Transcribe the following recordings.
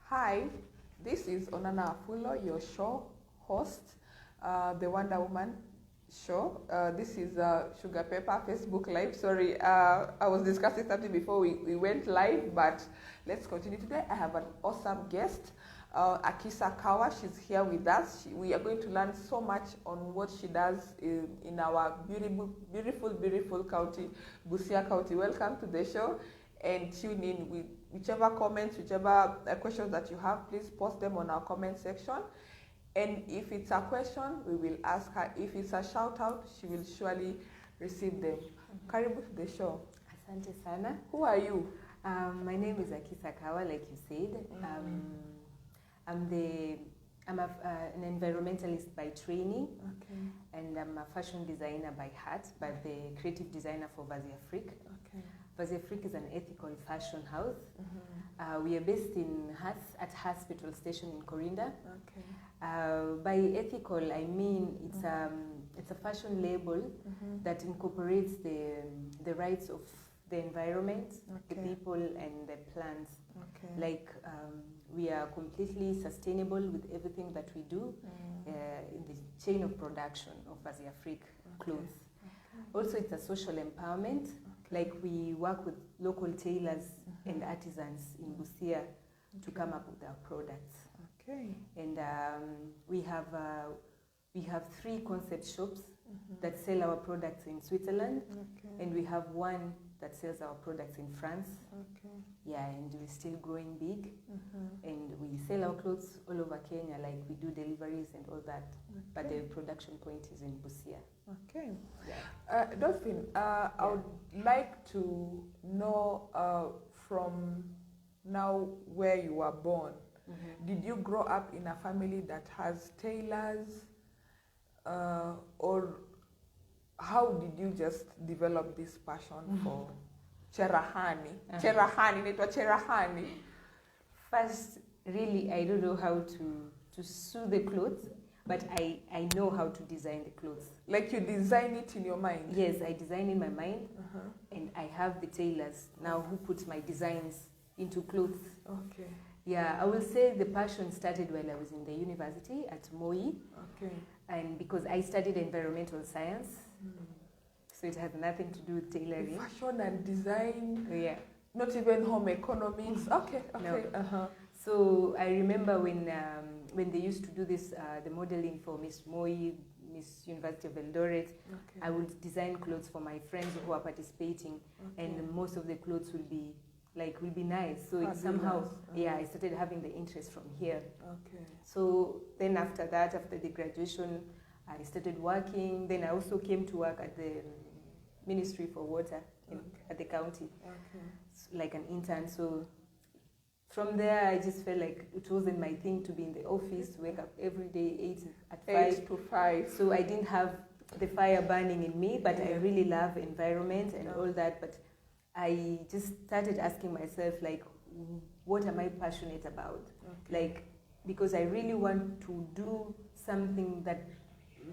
Hi, this is Onana, your show host, the Wonder Woman show. This is Sugapepper Facebook Live. Sorry, I was discussing something before we went live, but let's continue today. I have an awesome guest, Akisa Kauer. She's here with us. We are going to learn so much on what she does in our beautiful county, Busia County. Welcome to the show, and tune in with whichever comments, whichever questions that you have. Please post them on our comment section. And if it's a question, we will ask her. If it's a shout out, she will surely receive them. Karibu to the show. Asante sana. Who are you? My name is Akisa Kauer, like you said. I'm an environmentalist by training, and I'm a fashion designer by heart, but the creative designer for Vazi Afrique. Vazi Afrique is an ethical fashion house. We are based at Hospital Station in Corinda. By ethical, I mean it's a fashion label that incorporates the rights of the environment, the people, and the plants. Like we are completely sustainable with everything that we do in the chain of production of Vazi Afrique clothes. Also, it's a social empowerment. Like we work with local tailors and artisans in Busia to come up with our products. And we have 3 concept shops that sell our products in Switzerland, and we have 1 that sells our products in France. Yeah, and we're still growing big, and we sell our clothes all over Kenya. Like we do deliveries and all that, but the production point is in Busia. Dolphin, I would like to know from now where you were born. Did you grow up in a family that has tailors, or how did you just develop this passion for cherahani? Cherahani. First, really, I don't know how to sew the clothes, but I know how to design the clothes. Like you design it in your mind? Yes, I design in my mind, and I have the tailors now who put my designs into clothes. Yeah, I will say the passion started while I was in the university at Moi. And because I studied environmental science, so it has nothing to do with tailoring. Fashion and design. Yeah. Not even home economics. No. So I remember when they used to do this, the modeling for Miss Moi, Miss University of Eldoret, I would design clothes for my friends who are participating, and most of the clothes will be nice. So it somehow, I started having the interest from here. So then after that, after the graduation, I started working. Then I also came to work at the Ministry for Water at the county, like an intern. So from there, I just felt like it wasn't my thing to be in the office, to wake up every day 8 to 5. So I didn't have the fire burning in me, but I really love environment and all that. But I just started asking myself, like, what am I passionate about? Like, because I really want to do something that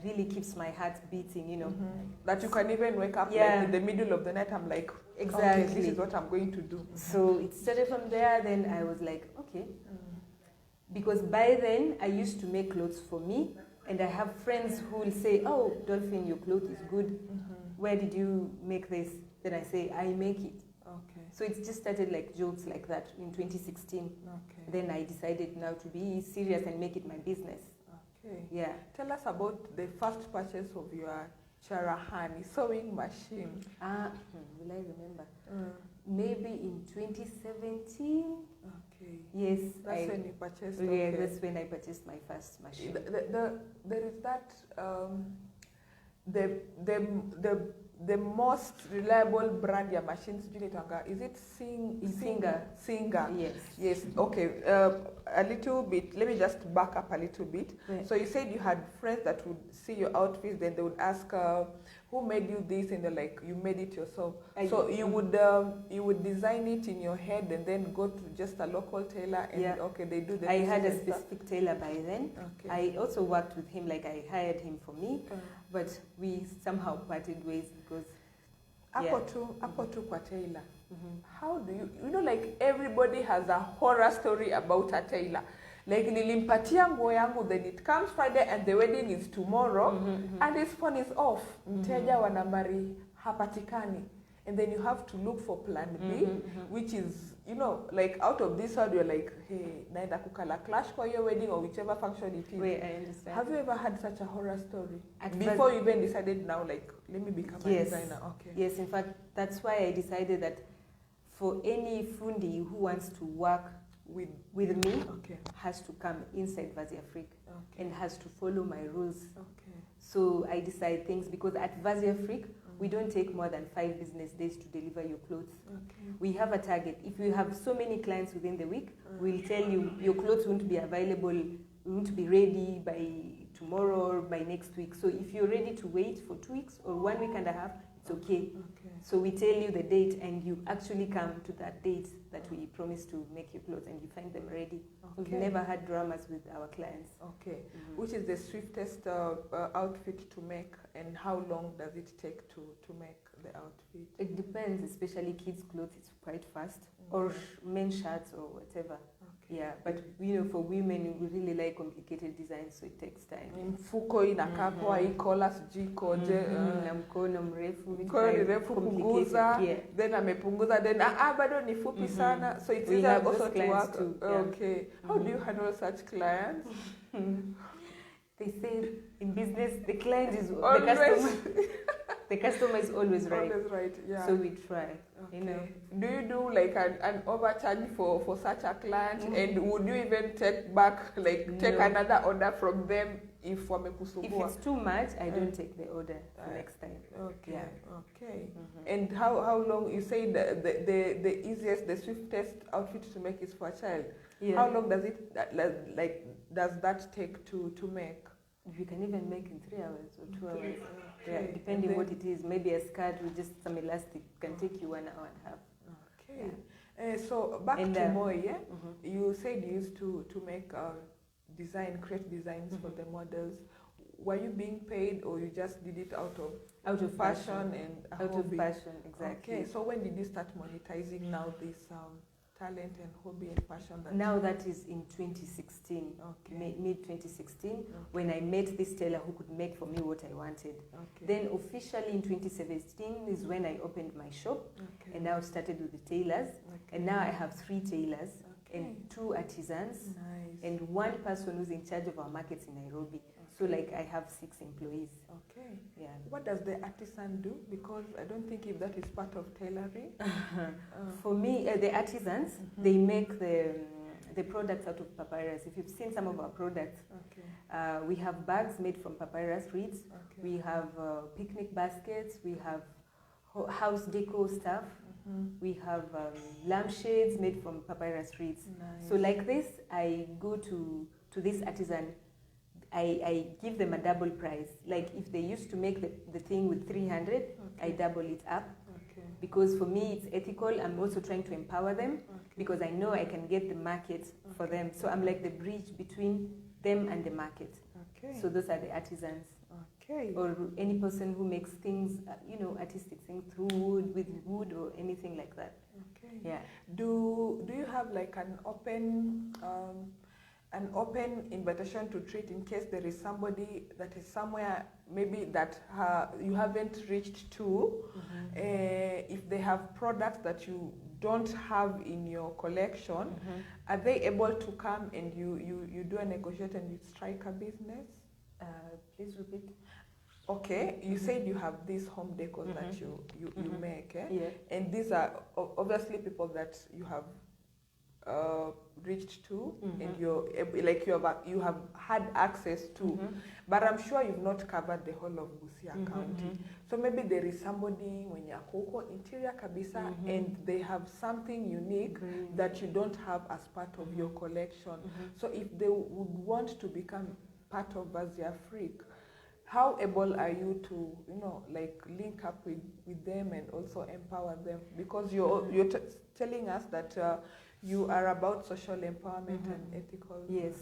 really keeps my heart beating, you know. That you can even wake up like in the middle of the night, I'm like, exactly, this is what I'm going to do. So it started from there. Then I was like, okay. Because by then, I used to make clothes for me, and I have friends who will say, oh, Dolphin, your clothes is good. Where did you make this? Then I say, I make it. So it just started like jokes like that in 2016. Then I decided now to be serious and make it my business. Yeah. Tell us about the first purchase of your cherahani sewing machine. Will I remember? Maybe in 2017. Yes. That's when you purchased. Yeah, that's when I purchased my first machine. There is that the most reliable brand your machines do is it Singer? Yes. Okay. A little bit. Let me just back up a little bit. So you said you had friends that would see your outfits, then they would ask, who made you this? And they're like, you made it yourself. So you would design it in your head and then go to just a local tailor and they do the. I had a specific tailor by then. I also worked with him, like I hired him for me, but we somehow parted ways because hapo tu kwa tailor. How do you know, like everybody has a horror story about a tailor. Like nilimpatia nguo yangu, then it comes Friday and the wedding is tomorrow, and his phone is off. Mteja wa nambari hapatikani. And then you have to look for plan B, which is, you know, like out of this world, you're like, hey, naenda kukala clash for your wedding or whichever function it is. Wait, I understand. Have you ever had such a horror story? Before you even decided now, like, let me become a designer? Okay. Yes, in fact, that's why I decided that for any fundi who wants to work with me, has to come inside Vazi Afrique and has to follow my rules. So I decide things because at Vazi Afrique, we don't take more than 5 business days to deliver your clothes. We have a target. If you have so many clients within the week, we'll tell you your clothes won't be available, won't be ready by tomorrow or by next week. So if you're ready to wait for 2 weeks or 1 week and a half, it's okay. So we tell you the date and you actually come to that date that we promise to make your clothes and you find them ready. We've never had dramas with our clients. Which is the swiftest outfit to make, and how long does it take to make the outfit? It depends, especially kids' clothes, it's quite fast, or men's shirts or whatever. Yeah, but you know, for women, we really like complicated designs, so it takes time. Mfuko inakakwa ikola sijikoje na mkono mrefu, mkono ni refu kuguza, then amepunguza, then bado ni fupi sana, so it's easier also to work. Okay. How do you handle such clients? They say in business, the client is always the customer is always right. Always right, yeah. So we try. You know. Do you do like an overcharge for such a client, and would you even take back, like take another order from them if wamekusubua? If it's too much, I don't take the order next time. And how long, you say the easiest, the swiftest outfit to make is for a child? How long does it does that take to make? You can even make in 3 hours or 2 hours. Depending what it is. Maybe a skirt with just some elastic can take you 1 hour and a half. So back to Moi, you said you used to make create designs for the models. Were you being paid, or you just did it out of passion and a out hobby? Of passion, exactly. Okay, so when did you start monetizing now this talent and hobby and passion? Now that is in 2016, mid-2016, when I met this tailor who could make for me what I wanted. Then officially in 2017 is when I opened my shop, and now started with the tailors, and now I have 3 tailors and 2 artisans, and 1 person who's in charge of our markets in Nairobi. So like I have 6 employees. Yeah. What does the artisan do? Because I don't think if that is part of tailoring. For me, the artisans, they make the products out of papyrus. If you've seen some of our products, we have bags made from papyrus reeds. We have picnic baskets. We have house deco stuff. We have lampshades made from papyrus reeds. So like this, I go to this artisan. I give them a double price. Like if they used to make the thing with 300, I double it up. Because for me it's ethical. I'm also trying to empower them because I know I can get the market for them. So I'm like the bridge between them and the market. So those are the artisans. Or any person who makes things, you know, artistic things through wood, with wood or anything like that. Yeah. Do you have like an open invitation to treat in case there is somebody that is somewhere maybe that you haven't reached to, if they have products that you don't have in your collection, are they able to come and you do a negotiate and you strike a business? Please repeat. Okay, you said you have these home decor that you make, and these are obviously people that you have reached to, and you have had access to, but I'm sure you've not covered the whole of Busia County. So maybe there is somebody when you're huko interior kabisa, and they have something unique that you don't have as part of your collection. So if they would want to become part of Vazi Afrique, how able are you to, you know, like link up with them and also empower them? Because you're telling us that you are about social empowerment and ethical. Yes.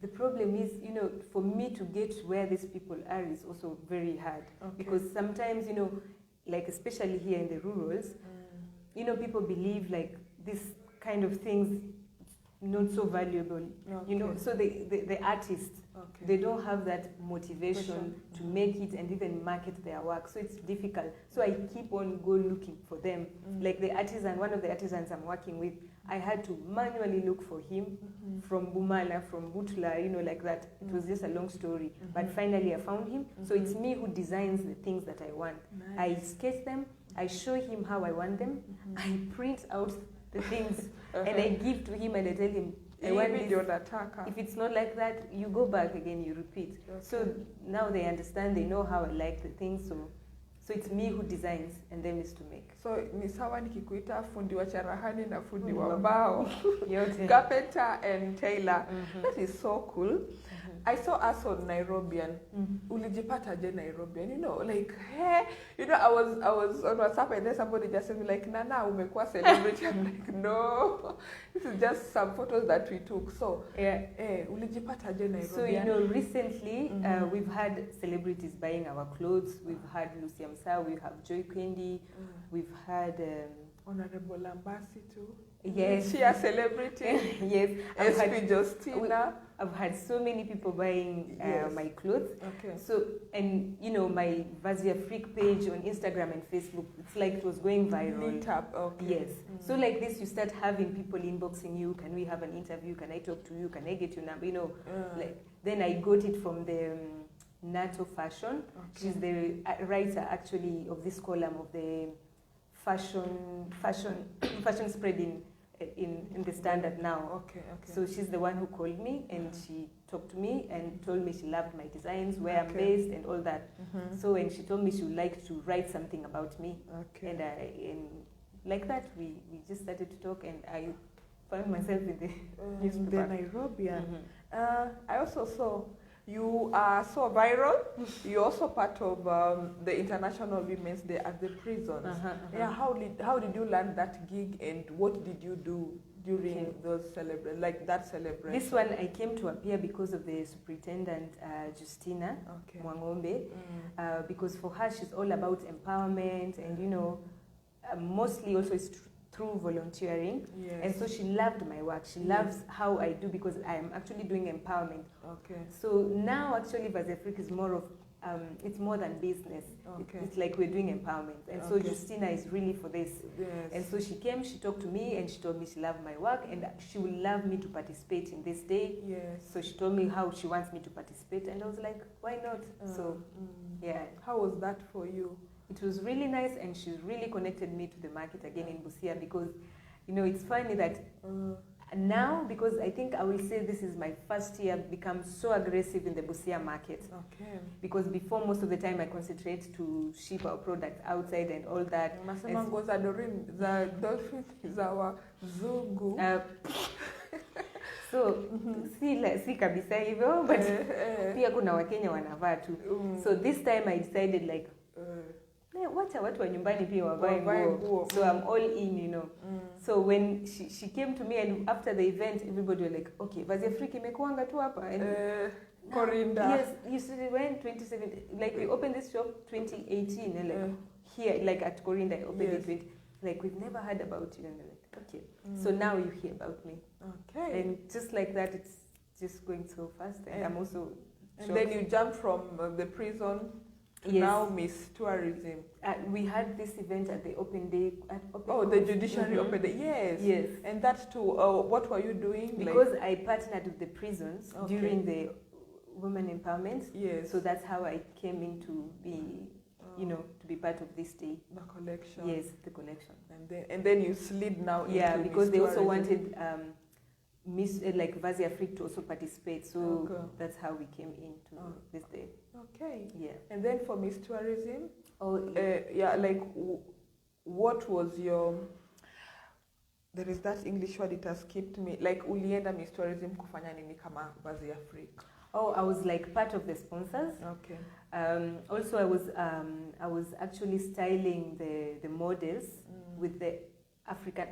The problem is, you know, for me to get where these people are is also very hard. Because sometimes, you know, like especially here in the rurals, you know, people believe like this kind of things not so valuable, Okay. you know, so the artists, Okay. they don't have that motivation to make it and even market their work, so it's difficult. So I keep on looking for them. Like the artisan, one of the artisans I'm working with, I had to manually look for him from Bumala, from Butla, you know, like that. It was just a long story, but finally I found him. So it's me who designs the things that I want. Nice. I sketch them, I show him how I want them, I print out the things and I give to him and I tell him, I want this. If it's not like that, you go back again, you repeat. Okay. So now they understand, they know how I like the things. So it's me who designs and them is to make. So ni sawa nikikuita fundi wa charahani na fundi wa mbao. Yote. Carpenter and tailor. That is so cool. I saw us on Nairobian. Ulijipata je Nairobian? You know, like, hey, you know, I was on WhatsApp and then somebody just said me like, Nana, umekuwa celebrity. I'm like, no, this is just some photos that we took. So, Yeah. ulijipata je Nairobian? So, you know, recently we've had celebrities buying our clothes. We've had Lucy Amsa, we have Joy Kendi, we've had Honorable Lambasi too. Yes. She a celebrity. Yes. SP Justina. I've had so many people buying my clothes. Okay. So, and you know, my Vasia Freak page on Instagram and Facebook, it's like it was going viral. Meet up, okay. Yes. So like this, you start having people inboxing you. Can we have an interview? Can I talk to you? Can I get your number? You know, like then I got it from the Nato Fashion. Okay. She's the writer actually of this column of the fashion spread in the Standard now. Okay, okay. So she's the one who called me and she talked to me and told me she loved my designs, where I'm based and all that. So and she told me she would like to write something about me. Okay. And like that we just started to talk and I found myself in the newspaper. The Nairobian. I also saw you are so viral. You're also part of the International Women's Day at the prisons. Yeah, how did you land that gig and what did you do during those that celebration? This one I came to appear because of the superintendent Justina Mwangombe, because for her she's all about empowerment and you know mostly also it's through volunteering. Yes. And so she loved my work. She loves how I do because I am actually doing empowerment. Okay. So now actually Vasia Freak is more of, it's more than business. Okay. It's like we're doing empowerment. And so Justina is really for this. Yes. And so she came, she talked to me and she told me she loved my work and she would love me to participate in this day. Yes. So she told me how she wants me to participate and I was like, why not? So yeah. How was that for you? It was really nice and she really connected me to the market again in Busia because, you know, it's funny that now, because I think I will say this is my first year become so aggressive in the Busia market. Okay. Because before most of the time I concentrate to ship our products outside and all that. The dolphin is our Zugu. So, si kabisa hivyo, but pia kuna Wakenya wanavaa tu. So this time I decided like, wacha watu wa nyumbani pia wavae nguo. So I'm all in, you know. So when she came to me and after the event, everybody were like, okay, Vasia Freak imekuanga tu hapa. And Corinda. Yes, you see, we went 2017, like we opened this shop 2018, and like here, like at Corinda, I opened it. Like we've never heard about you, and they're like, okay. So now you hear about me. Okay. And just like that, it's just going so fast. And I'm also shocked. And then you jump from the prison to now Miss Tourism. We had this event at the open day. The judiciary open day. Yes. Yes. And that too, what were you doing? Because I partnered with the prisons during the women empowerment. Yes. So that's how I came in to be, you know, to be part of this day. The collection. Yes, the collection. And then you slid now into because they also tourism. wanted Miss like Vasia Freak to also participate. So that's how we came into this day. Okay. Yeah. And then for Miss Tourism, like what was your? There is that English word, it has skipped me. Like ulienda Miss Tourism kufanya nini kama Vasia Freak? Oh, I was like part of the sponsors. Okay. Also, I was actually styling the models with the African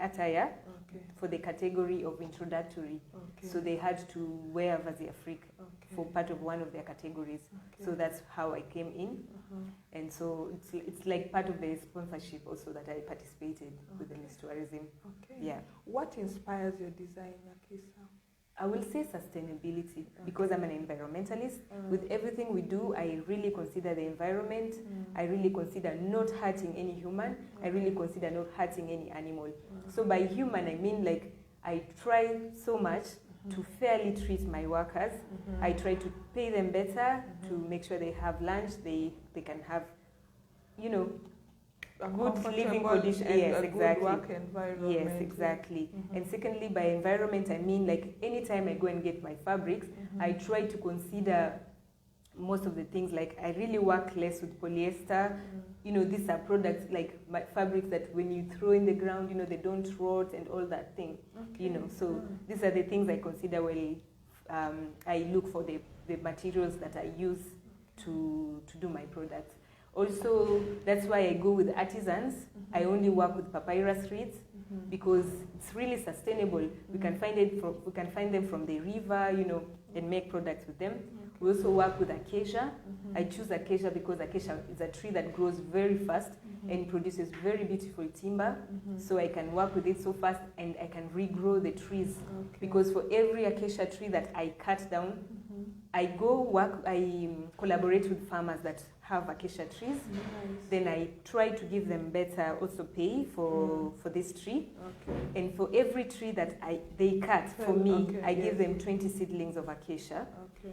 attire for the category of introductory. Okay. So they had to wear Vasia Freak for part of one of their categories. So that's how I came in. And so it's like part of the sponsorship also that I participated with the Miss Tourism. Yeah. What inspires your design, Akisa? I will say sustainability, because I'm an environmentalist. With everything we do, I really consider the environment. I really consider not hurting any human. I really consider not hurting any animal. So by human, I mean like I try so much to fairly treat my workers. I try to pay them better, to make sure they have lunch, they can have, you know, a good living condition. Yes, exactly. Good work environment. Yes, exactly. And secondly, by environment, I mean like anytime I go and get my fabrics, I try to consider most of the things. Like I really work less with polyester. You know, these are products like my fabrics that when you throw in the ground, you know, they don't rot and all that thing. You know, so these are the things I consider while I look for the materials that I use to do my products. Also, that's why I go with artisans. I only work with papyrus reeds because it's really sustainable. We can find them from the river, you know, and make products with them. We also work with acacia. I choose acacia because acacia is a tree that grows very fast and produces very beautiful timber. So I can work with it so fast, and I can regrow the trees. Because for every acacia tree that I cut down, I collaborate with farmers that have acacia trees. Then I try to give them better also pay for this tree. And for every tree that they cut for me, I give them 20 seedlings of acacia.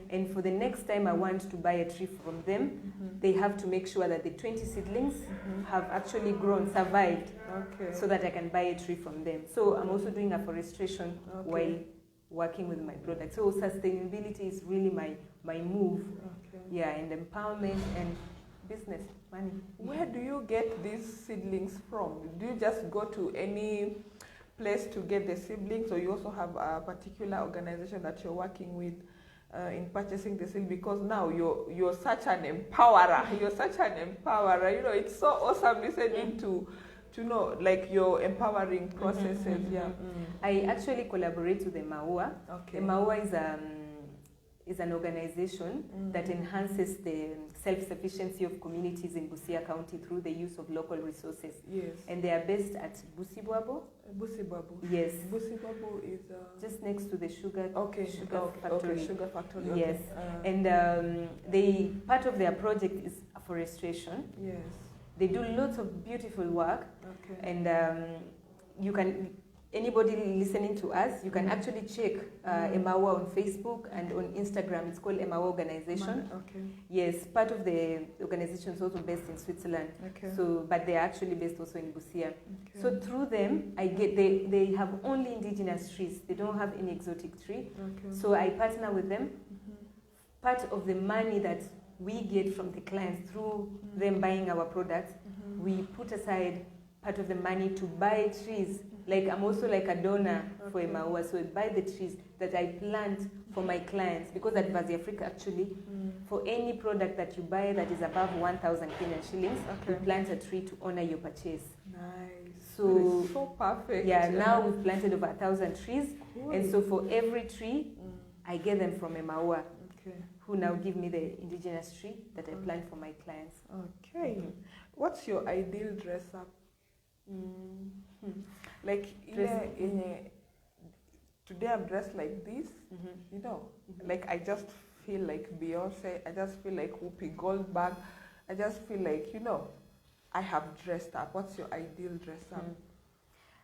And for the next time I want to buy a tree from them, they have to make sure that the 20 seedlings have actually grown, survived, so that I can buy a tree from them. So I'm also doing afforestation while working with my product. So sustainability is really my move. Yeah, and empowerment and business, money. Where do you get these seedlings from? Do you just go to any place to get the seedlings, or you also have a particular organization that you're working with in purchasing the seed? Because now you're such an empowerer. You're such an empowerer. You know, it's so awesome listening to know like your empowering processes. I actually collaborate with the Maua. The Maua is an organization that enhances the self-sufficiency of communities in Busia County through the use of local resources. And they are based at Busibwabo. Yes. Busibwabo is just next to the sugar factory. Sugar factory. Yes. And part of their project is afforestation. They do lots of beautiful work. And anybody listening to us, you can actually check Emawa on Facebook and on Instagram. It's called Emawa Organization. Yes, part of the organization is also based in Switzerland. So, but they are actually based also in Busia. So through them, they have only indigenous trees. They don't have any exotic tree. So I partner with them. Part of the money that we get from the clients through them buying our products, we put aside part of the money to buy trees. Like I'm also like a donor for Emaua, so I buy the trees that I plant for my clients, because at Busia Africa actually, for any product that you buy that is above 1,000 Kenyan shillings, you plant a tree to honor your purchase. So perfect. Yeah, now we've planted over 1,000 trees, and so for every tree, I get them from Emaua, who now give me the indigenous tree that I plant for my clients. What's your ideal dress up? Like today I'm dressed like this, you know, like I just feel like Beyonce, I just feel like Whoopi Goldberg, I just feel like, you know, I have dressed up. What's your ideal dress up?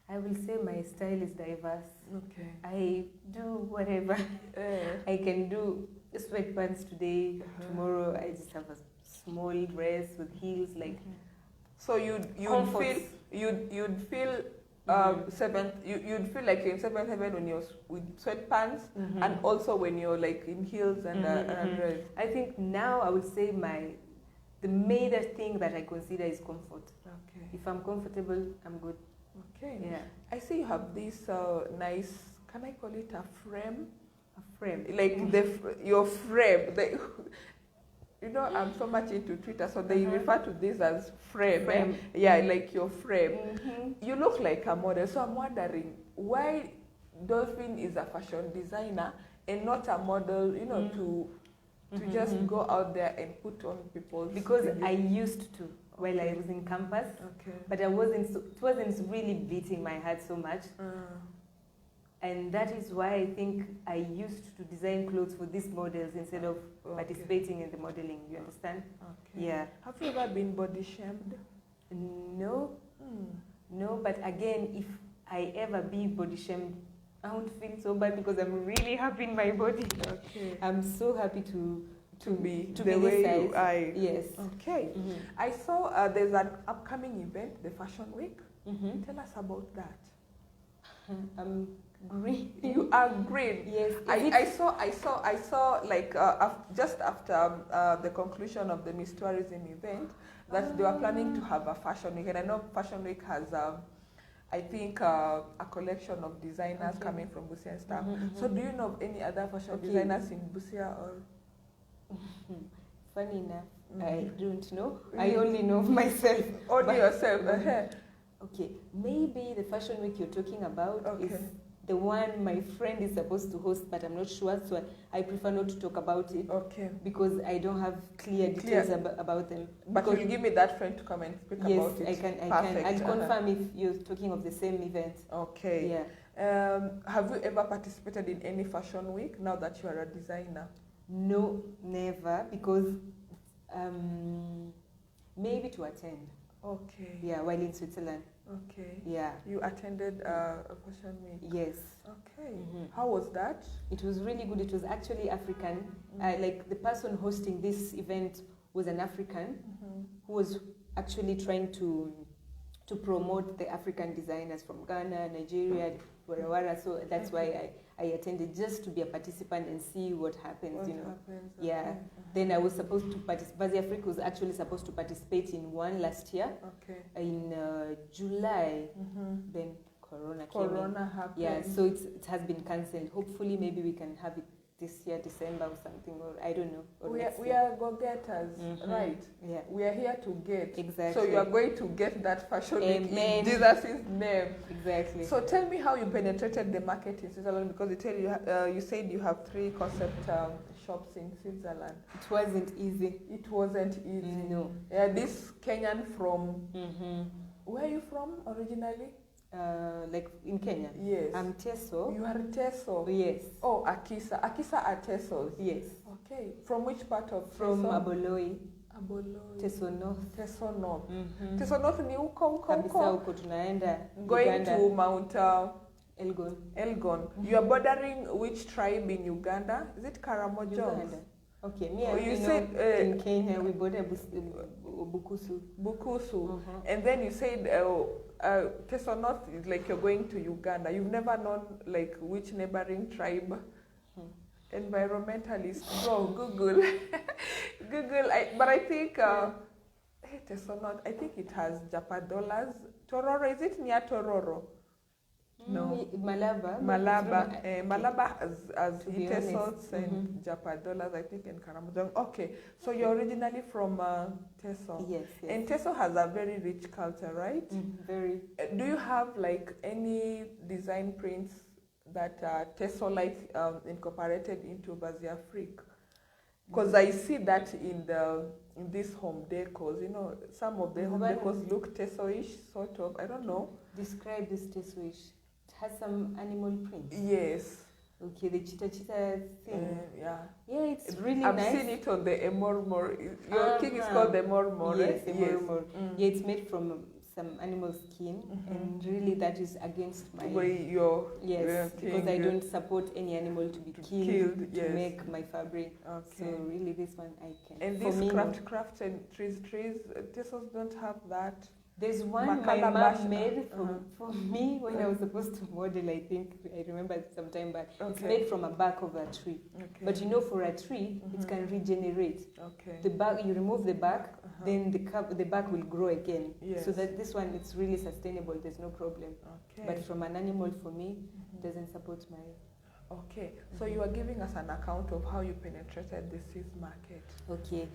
I will say my style is diverse. I do whatever. I can do sweatpants today, tomorrow I just have a small dress with heels, like. So you'd feel you'd feel like you're in seventh heaven when you're with sweatpants, and also when you're like in heels and dress. I think now I would say the major thing that I consider is comfort. If I'm comfortable, I'm good. Yeah. I see you have this nice, can I call it a frame? A frame. Like your frame. You know, I'm so much into Twitter, so they refer to this as frame. Yeah, like your frame. You look like a model, so I'm wondering why Dolphin is a fashion designer and not a model, you know, to just go out there and put on people's... Because I used to while I was in campus, but it wasn't really beating my heart so much. And that is why I think I used to design clothes for these models instead of participating in the modeling. You understand? Yeah. Have you ever been body shamed? No. No, but again, if I ever be body shamed, I won't feel so bad because I'm really happy in my body. I'm so happy to be the way you are. Yes. Okay. I saw there's an upcoming event, the Fashion Week. Tell us about that. I'm green. You are green. Yes. I saw like just after the conclusion of the Miss Tourism event that they were planning to have a fashion week, and I know Fashion Week has I think a collection of designers coming from Busia and stuff. So do you know of any other fashion designers in Busia or? Funny enough, I don't know. I only know of myself. Only yourself. Okay, maybe the Fashion Week you're talking about is the one my friend is supposed to host, but I'm not sure, so I prefer not to talk about it. Because I don't have clear details about them. But you'll give me that friend to come and speak about it. Yes, I can. I'll confirm if you're talking of the same event. Okay. Yeah. Have you ever participated in any fashion week now that you are a designer? No, never, because maybe to attend. Okay. Yeah, while in Switzerland. Okay. Yeah. You attended a fashion week? Yes. Okay. How was that? It was really good. It was actually African. Like the person hosting this event was an African who was actually trying to promote the African designers from Ghana, Nigeria, Wara. So that's why I attended, just to be a participant and see what happens, you know. Yeah. Then I was supposed to participate. Busia Africa was actually supposed to participate in one last year. In July. Then Corona came in. Happened. Yeah. So it has been cancelled. Hopefully, maybe we can have it this year, December or something, or I don't know. Or we are go-getters, right? Yeah. We are here to get. Exactly. So you are going to get that fashion week in Jesus' name. Exactly. So tell me how you penetrated the market in Switzerland, because you said you have 3 concept shops in Switzerland. It wasn't easy. It wasn't easy. No. Yeah, this Kenyan from... Where are you from originally? Like in Kenya? Yes. I'm Teso. You are Teso? Yes. Oh, Akisa. Akisa are Tesos? Yes. Okay. From which part of From Teso? Aboloi. Teso North. Teso North. Teso North ni huko kabisa huko tunaenda going Uganda. To Mount Elgon. You are bordering which tribe in Uganda? Is it Karamojo? Uganda. Okay, you said in Kenya we border Bukusu. And then you said Teso North is like you're going to Uganda. You've never known like which neighboring tribe? Environmentalist. Bro, Google. Google. But I think Teso North, I think it has Japadolas. Tororo, is it near Tororo? No. Malaba. Malaba as Tesos and Japadolas, I think, and Karamojong. Okay, so you're originally from Teso. Yes. And Teso has a very rich culture, right? Very. Do you have like any design prints that Teso like incorporated into Busia Africa? Because I see that in these home decors, you know, some of the home decors look Teso-ish, sort of. I don't know. Describe this Teso-ish. It has some animal prints. Yes. Okay, the cheetah thing. Yeah, it's really nice. I've seen it on the Emormor. Your king is called the Emormor. Yes, Emormor. Yeah, it's made from some animal skin, and really that is against my... because I don't support any animal to be killed to make my fabric. So really this one I can. And these crafts and trees, Tesos don't have that. There's one my mom made for me when I was supposed to model, I think. I remember some time back. It's made from a bark of a tree. But you know, for a tree, it can regenerate. The bark, you remove the bark, then the bark will grow again. So that this one, it's really sustainable. There's no problem. But from an animal, for me, doesn't support my... Okay, so you are giving us an account of how you penetrated the Swiss market. Okay,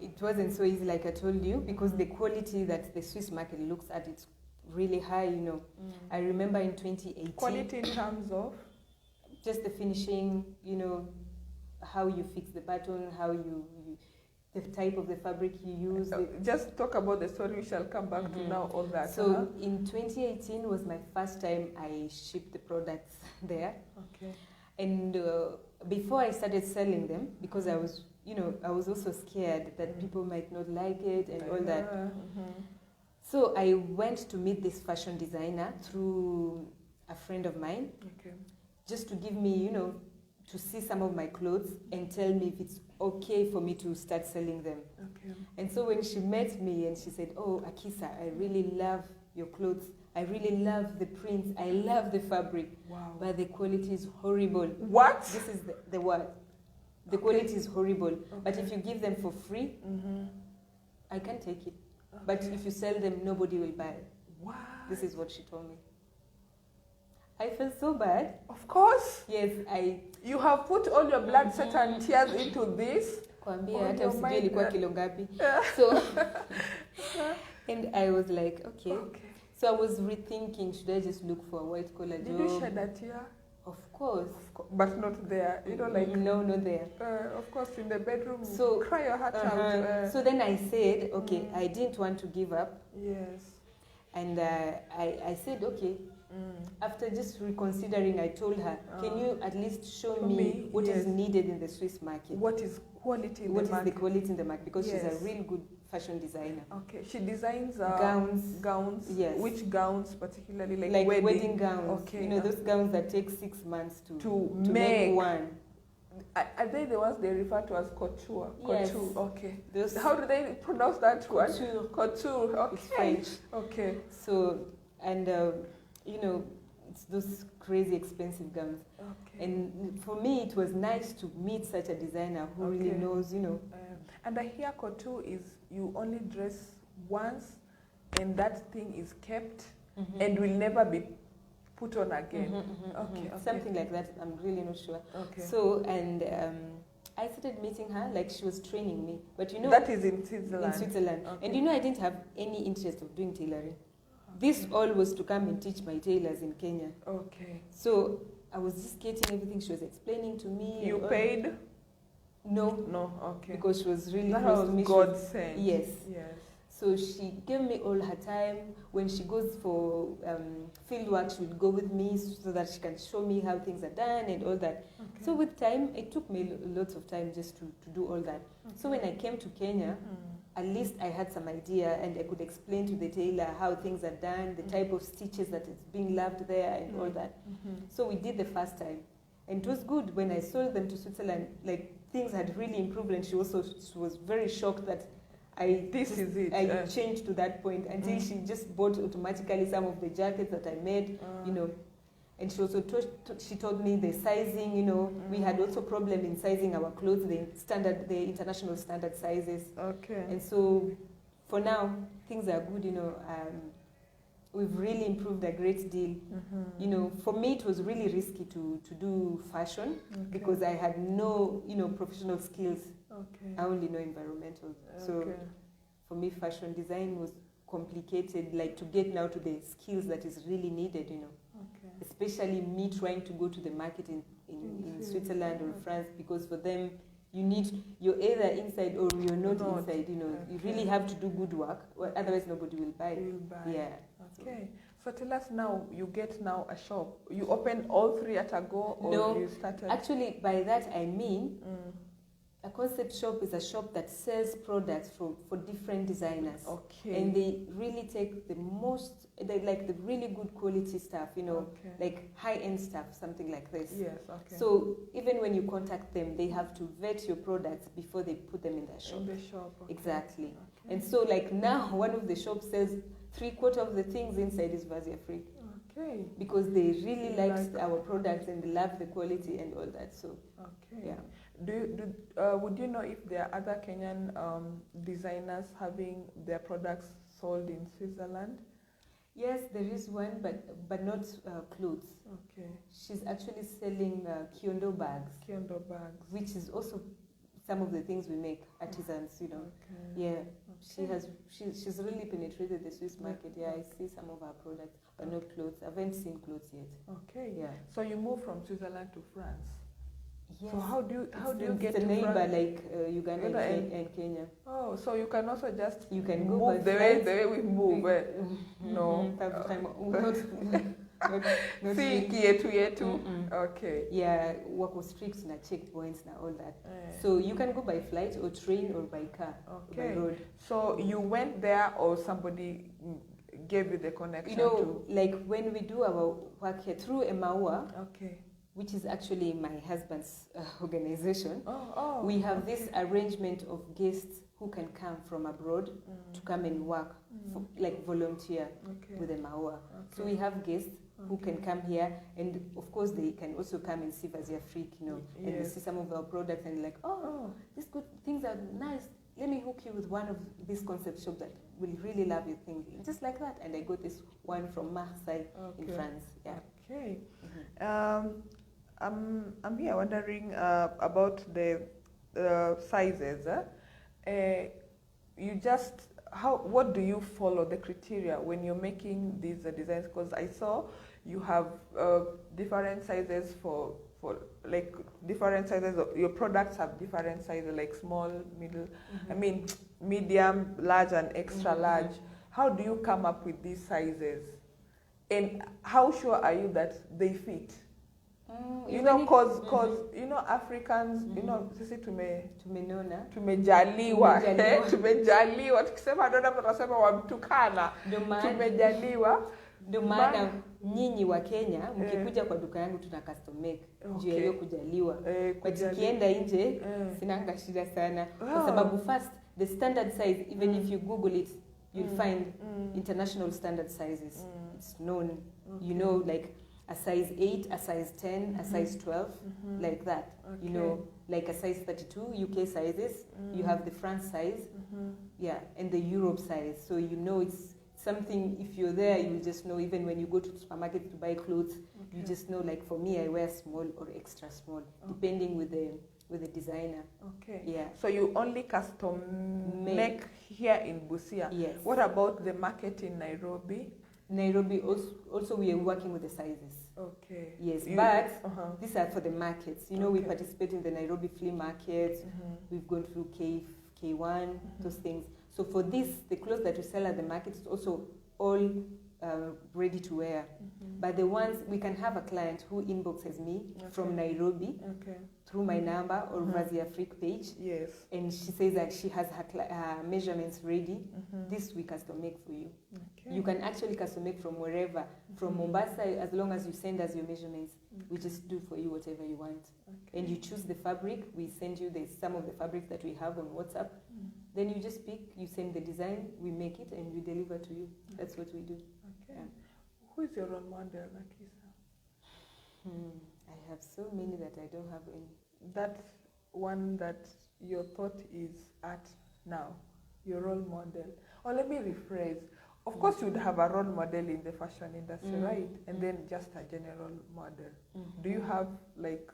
it wasn't so easy like I told you, because the quality that the Swiss market looks at, it's really high, you know. I remember in 2018. Quality in terms of? Just the finishing, you know, how you fix the button, how you the type of the fabric you use. Just talk about the story. We shall come back to now all that. So in 2018 was my first time I shipped the products there. Okay. And before I started selling them, because I was, I was also scared that people might not like it and all that. So I went to meet this fashion designer through a friend of mine, just to give me, to see some of my clothes and tell me if it's okay for me to start selling them. And so when she met me and she said, "Oh, Akisa, I really love your clothes. I really love the prints. I love the fabric. Wow. But the quality is horrible." What? This is the word. The quality is horrible. But if you give them for free, I can take it. But if you sell them, nobody will buy it. Wow. This is what she told me. I felt so bad. Of course. Yes, You have put all your blood, sweat, and tears into this. So, and I was like, okay. So I was rethinking, should I just look for a white collar job? Did you shed a tear? Of course. But not there. No, not there. Of course, in the bedroom, so, cry your heart out. So then I said, okay, I didn't want to give up. Yes. And I said, okay. After just reconsidering, I told her, can you at least show me what is needed in the Swiss market? What is quality in the market? What is the quality in the market? Because she's a real good fashion designer. Okay. She designs gowns. Yes. Which gowns particularly? Like wedding gowns. Okay. Those gowns that take 6 months to make one. Are they the ones they refer to as couture? Yes. Couture. Okay. How do they pronounce that word? Couture. Couture. Okay. It's French. Okay. So, and it's those crazy expensive gowns. Okay. And for me, it was nice to meet such a designer who really knows, And I hear couture is you only dress once, and that thing is kept and will never be put on again. Okay. Something like that. I'm really not sure. Okay. So, and I started meeting her like she was training me. But that is in Switzerland. In Switzerland. Okay. And I didn't have any interest of doing tailoring. This all was to come and teach my tailors in Kenya. Okay. So I was just getting everything she was explaining to me. You paid? No. No, okay. Because she was really close to me. God sent. Yes. Yes. So she gave me all her time. When she goes for field work, she would go with me so that she can show me how things are done and all that. Okay. So with time, it took me lots of time just to do all that. Okay. So when I came to Kenya, at least I had some idea and I could explain to the tailor how things are done, the type of stitches that is being loved there and all that. So we did the first time. And it was good. When I sold them to Switzerland, like things had really improved, and she was very shocked that I changed to that point until she just bought automatically some of the jackets that I made, And she also she told me the sizing, we had also problem in sizing our clothes, the international standard sizes. Okay. And so for now, things are good, we've really improved a great deal. For me, it was really risky to do fashion because I had no, professional skills. Okay. I only know environmental. So for me, fashion design was complicated, like to get now to the skills that is really needed, Especially me trying to go to the market in Switzerland or France, because for them, you're either inside or you're not inside, You really have to do good work, otherwise nobody will buy. Yeah. Okay. So tell us now, you get now a shop. You opened all three at a go, or you started? Actually, by that I mean, a concept shop is a shop that sells products for different designers. Okay. And they really take the really good quality stuff, like high-end stuff, something like this. Yes, okay. So even when you contact them, they have to vet your products before they put them in their shop. In the shop, okay. Exactly. Okay. And so like now, one of the shops says 3/4 of the things inside is Busia Free. Okay. Because they really like our products and they love the quality and all that. So, okay. Yeah. Would you know if there are other Kenyan designers having their products sold in Switzerland? Yes, there is one, but not clothes. Okay. She's actually selling kiondo bags. Kiondo bags. Which is also some of the things we make, artisans, Okay. Yeah. Okay. She's really penetrated the Swiss market. Yeah, I see some of her products, but not clothes. I haven't seen clothes yet. Okay. Yeah. So you moved from Switzerland to France. Yes. So how do you get the to neighbor France? like Uganda and Kenya? Oh, so you can also just You can go move the way we move. No. Not See, really. yetu. Okay. Yeah, wako strict na checkpoints na all that. So you can go by flight or train or by car, okay. by road. So you went there or somebody gave you the connection? You know, like when we do our work here through Emaua, okay, which is actually my husband's organization, we have okay. this arrangement of guests who can come from abroad to come and work, like volunteer with Emaua. Okay. So we have guests who can come here, and of course they can also come and see Vasia Freak, you know, and see some of our products and like, these good things are nice. Let me hook you with one of these concept shops that will really love your thing, just like that. And I got this one from Marseille in France. Yeah. Okay. I'm here wondering about the sizes. What do you follow the criteria when you're making these designs? Because I saw you have different sizes for like different sizes of your products have different sizes, like small, middle, I mean medium, large, and extra large. How do you come up with these sizes? And how sure are you that they fit? You know, cause you know Africans, you know, sisi tumejaliwa, tukisema dada tunasema wamtukana, tumejaliwa. Ndio maana nyinyi wa Kenya mkikuja kwa duka yangu tuna custom make juu ya hiyo kujaliwa. Kwa tukienda nje sinanga shida sana kwa sababu first the standard size, even if you google it, you'll find international standard sizes. It's known, you know, like a size 8, a size 10, a size 12, like that. You know, like a size 32 UK sizes. You have the France size, yeah, and the Europe size. So you know it's something. If you're there, you will just know. Even when you go to the supermarket to buy clothes, you just know. Like for me, I wear small or extra small, depending with the designer. Okay. Yeah. So you only custom make here in Busia. Yes. What about the market in Nairobi? Nairobi also we are working with the sizes. Okay. Yes, but these are for the markets. You know, we participate in the Nairobi flea market. We've gone through K1, those things. So for this, the clothes that we sell at the market is also all ready to wear. But the ones, we can have a client who inboxes me from Nairobi through my number or Vasia Freak page. Yes. And she says that she has her measurements ready. This we custom make for you. You can actually custom make from wherever. From Mombasa, as long as you send us your measurements, we just do for you whatever you want. And you choose the fabric. We send you some of the fabrics that we have on WhatsApp. Then you just pick, you send the design, we make it, and we deliver to you. That's what we do. Okay. Yeah. Who is your role model, Akisa? I have so many that I don't have any. That one that your thought is at now, your role model. Or let me rephrase. Of course, you'd have a role model in the fashion industry, right? And then just a general model. Do you have like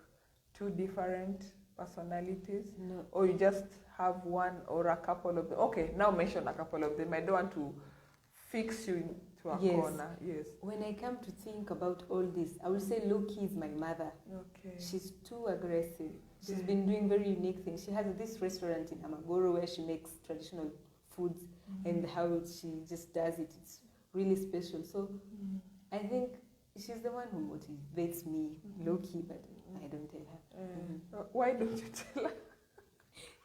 two different personalities? No. Or you just have one or a couple of them? Okay, now mention a couple of them. I don't want to fix you into a corner. Yes. When I come to think about all this, I will say Loki is my mother. Okay. She's too aggressive. She's been doing very unique things. She has this restaurant in Amagoro where she makes traditional foods and how she just does it. It's really special. So I think she's the one who motivates me, Loki, but I don't tell her. Why don't you tell her?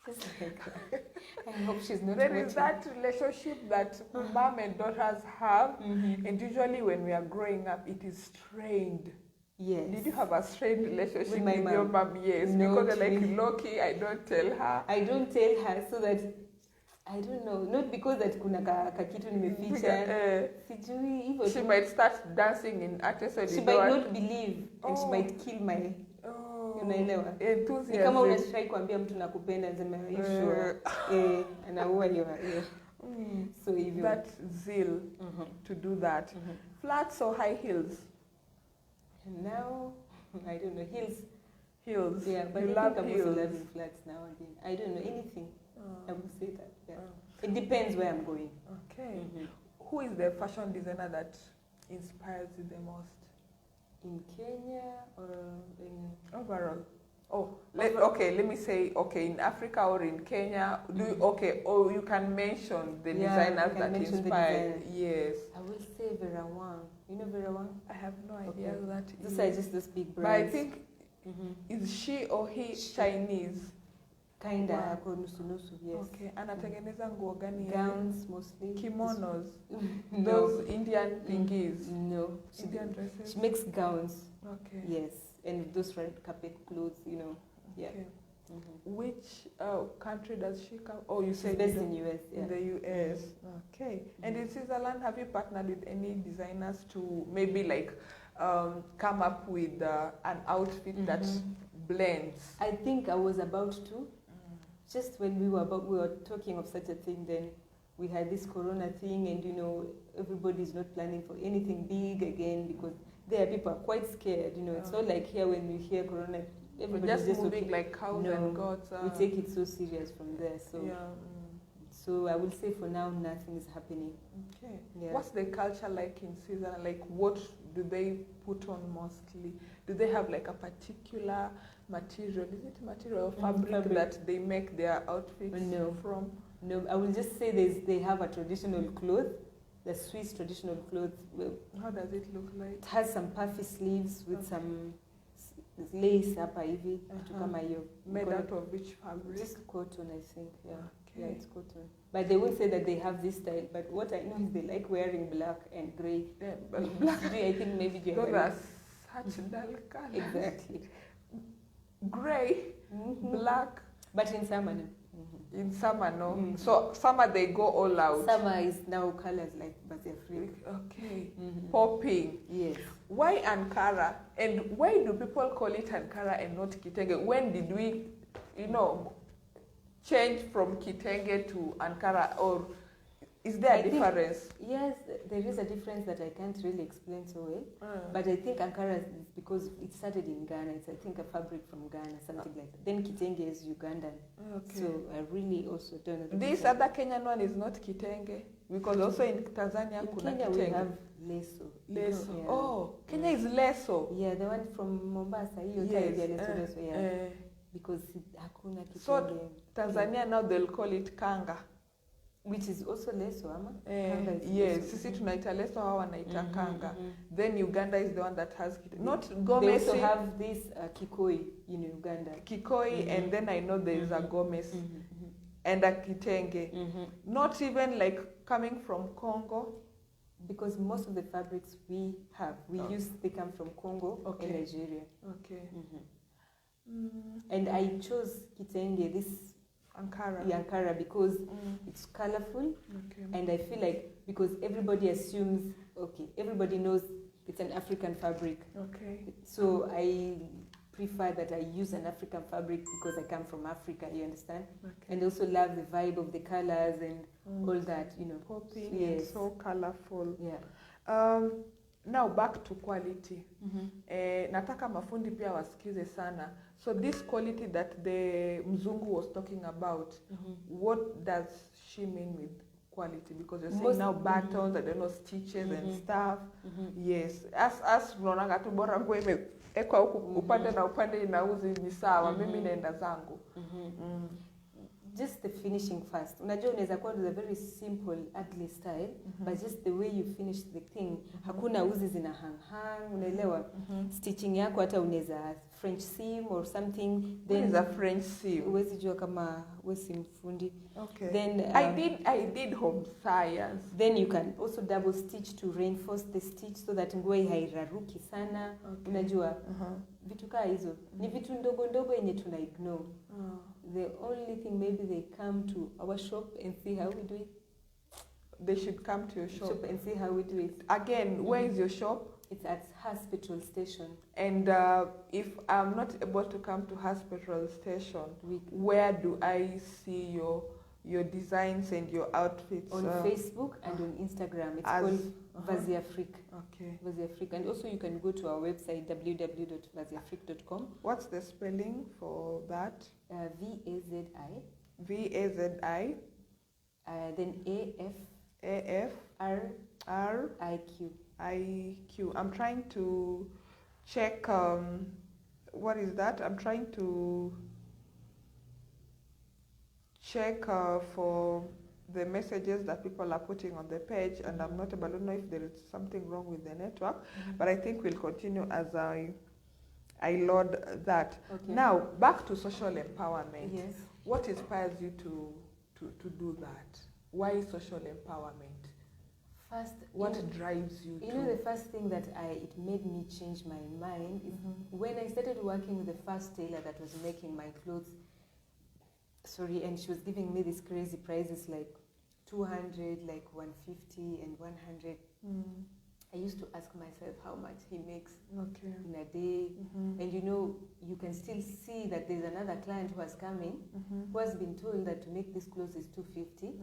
Just like I hope she's not There is that relationship that mom and daughters have, and usually when we are growing up, it is strained. Yes. Did you have a strained relationship with my your mom? Yes. No, because they're like, Loki, I don't tell her. I don't tell her so that, I don't know, not because that kuna kakitu nimeficha. Sijui hivyo. She might start dancing in accessories. She might not believe, and she might kill my... Unaelewa? Ni kama unatry kuambia mtu nakupenda nasema you sure anaua hiyo. So hivyo that zeal to do that. Flats or high heels? Now I don't know, heels. Yeah, but you I love think I'm heels. also loving flats now again. I don't know anything. I would say that. Yeah. It depends where I'm going. Okay. Who is the fashion designer that inspires you the most? In Kenya or in... Overall. let me say, in Africa or in Kenya, you can mention the designers that inspired. Yes. I will say Vera Wang. You know Vera Wang? I have no idea who that is. These are just those big brands. But I think, is she or he Chinese? Kinda, ako nusu, yes. Okay, anatengeneza nguo gani? Gowns mostly. Kimonos. Those Indian thingies. No. Indian dresses. She makes gowns. Okay. Yes, and those red carpet clothes, Yeah. Okay. Which country does she come? Oh, you said based in US. Yeah. In the US. Okay. And in Switzerland, have you partnered with any designers to maybe like come up with an outfit that blends? I think I was about to. Just when we were talking of such a thing, then we had this corona thing, and everybody's not planning for anything big again because there people are quite scared. It's not like here when we hear corona, everybody's just moving like cows and goats. We take it so serious from there. So so I will say for now nothing is happening. Okay. Yeah. What's the culture like in Switzerland? Like what do they put on mostly? Do they have like a particular material? Is it material or fabric that they make their outfits from? No, I will just say they have a traditional cloth, the Swiss traditional cloth. How does it look like? It has some puffy sleeves with some lace hapa hivi, kitu kama hiyo. Made out of which fabric? Just cotton, I think. Yeah. Okay. Yeah, it's cotton. But they won't say that they have this style. But what I know is they like wearing black and grey. Yeah, black. I think maybe those are such dull colors. Exactly. Grey, black. But in summer, no. In summer, no. So summer they go all out. Summer is now colors like Busia County. Okay. Popping. Yes. Why Ankara? And why do people call it Ankara and not Kitenge? When did we, change from Kitenge to Ankara, or is there a difference? Yes, there is a difference that I can't really explain so well. But I think Ankara is because it started in Ghana. It's, I think, a fabric from Ghana, something like that. Then Kitenge is Ugandan. Okay. So I really also don't know. This other Kenyan one is not Kitenge, because also in Tanzania, Kenya we have Leso. Leso. Yeah. Oh, Kenya is Leso. Yeah, the one from Mombasa. Yes. Yeah. Because hakuna Kitenge. So Tanzania now they'll call it Kanga. Which is also Leso, ama? Yes, sisi tunaita Leso, hawa wanaita Kanga. Then Uganda is the one that has Kitenge. Not Gomesi. They also have this Kikoi in Uganda. Kikoi, and then I know there is a Gomesi and a Kitenge. Not even like coming from Congo. Because most of the fabrics we have, they come from Congo and Nigeria. Okay. And I chose Kitenge, this Ankara, because it's colorful, and I feel like because everybody assumes, everybody knows it's an African fabric. Okay. So I prefer that I use an African fabric because I come from Africa, you understand? Okay. And also love the vibe of the colors and all that, Popping and so colorful. Yeah. Now back to quality. Nataka mafundi pia wasikize sana. So this quality that the Mzungu was talking about, what does she mean with quality? Because you're saying now buttons, I don't know, stitches and stuff. Yes. As mnaonanga tu bora nguo imewekwa huku upande na upande inauzi ni sawa, mimi naenda zangu. Just the finishing first. Unajua unaweza kuwa with a very simple ugly style, but just the way you finish the thing, hakuna uzi zina hang, unaelewa? Stitching yako hata unaweza French seam or something. Then is a French seam. Uwezi jua kama wewe si mfundi. Okay. Then I did home science. Then you can also double stitch to reinforce the stitch so that nguo hairaruki sana. Unajua? Vitu kaa hizo. Ni vitu ndogo ndogo yenye tuna ignore. The only thing, maybe they come to our shop and see how we do it. They should come to your shop and see how we do it. Again, where is your shop? It's at Hospital Station. And if I'm not able to come to Hospital Station, where do I see your designs and your outfits? On Facebook and on Instagram. It's called Busia County. Okay. Busia County. And also you can go to our website, www.busiafrique.com. What's the spelling for that? V-A-Z-I. V-A-Z-I. Then A-F. A-F. R-I-Q. I-Q. I'm trying to check what is that? I'm trying to check for the messages that people are putting on the page, and I'm not able to know if there is something wrong with the network, but I think we'll continue as I load that. Okay. Now, back to social empowerment. Yes. What inspires you to do that? Why social empowerment? First, what drives you? You know, the first thing that it made me change my mind is when I started working with the first tailor that was making my clothes. Sorry, and she was giving me these crazy prices like 200, like 150 and 100. I used to ask myself how much he makes in a day. And you know, you can still see that there's another client who has come in, who has been told that to make this clothes is 250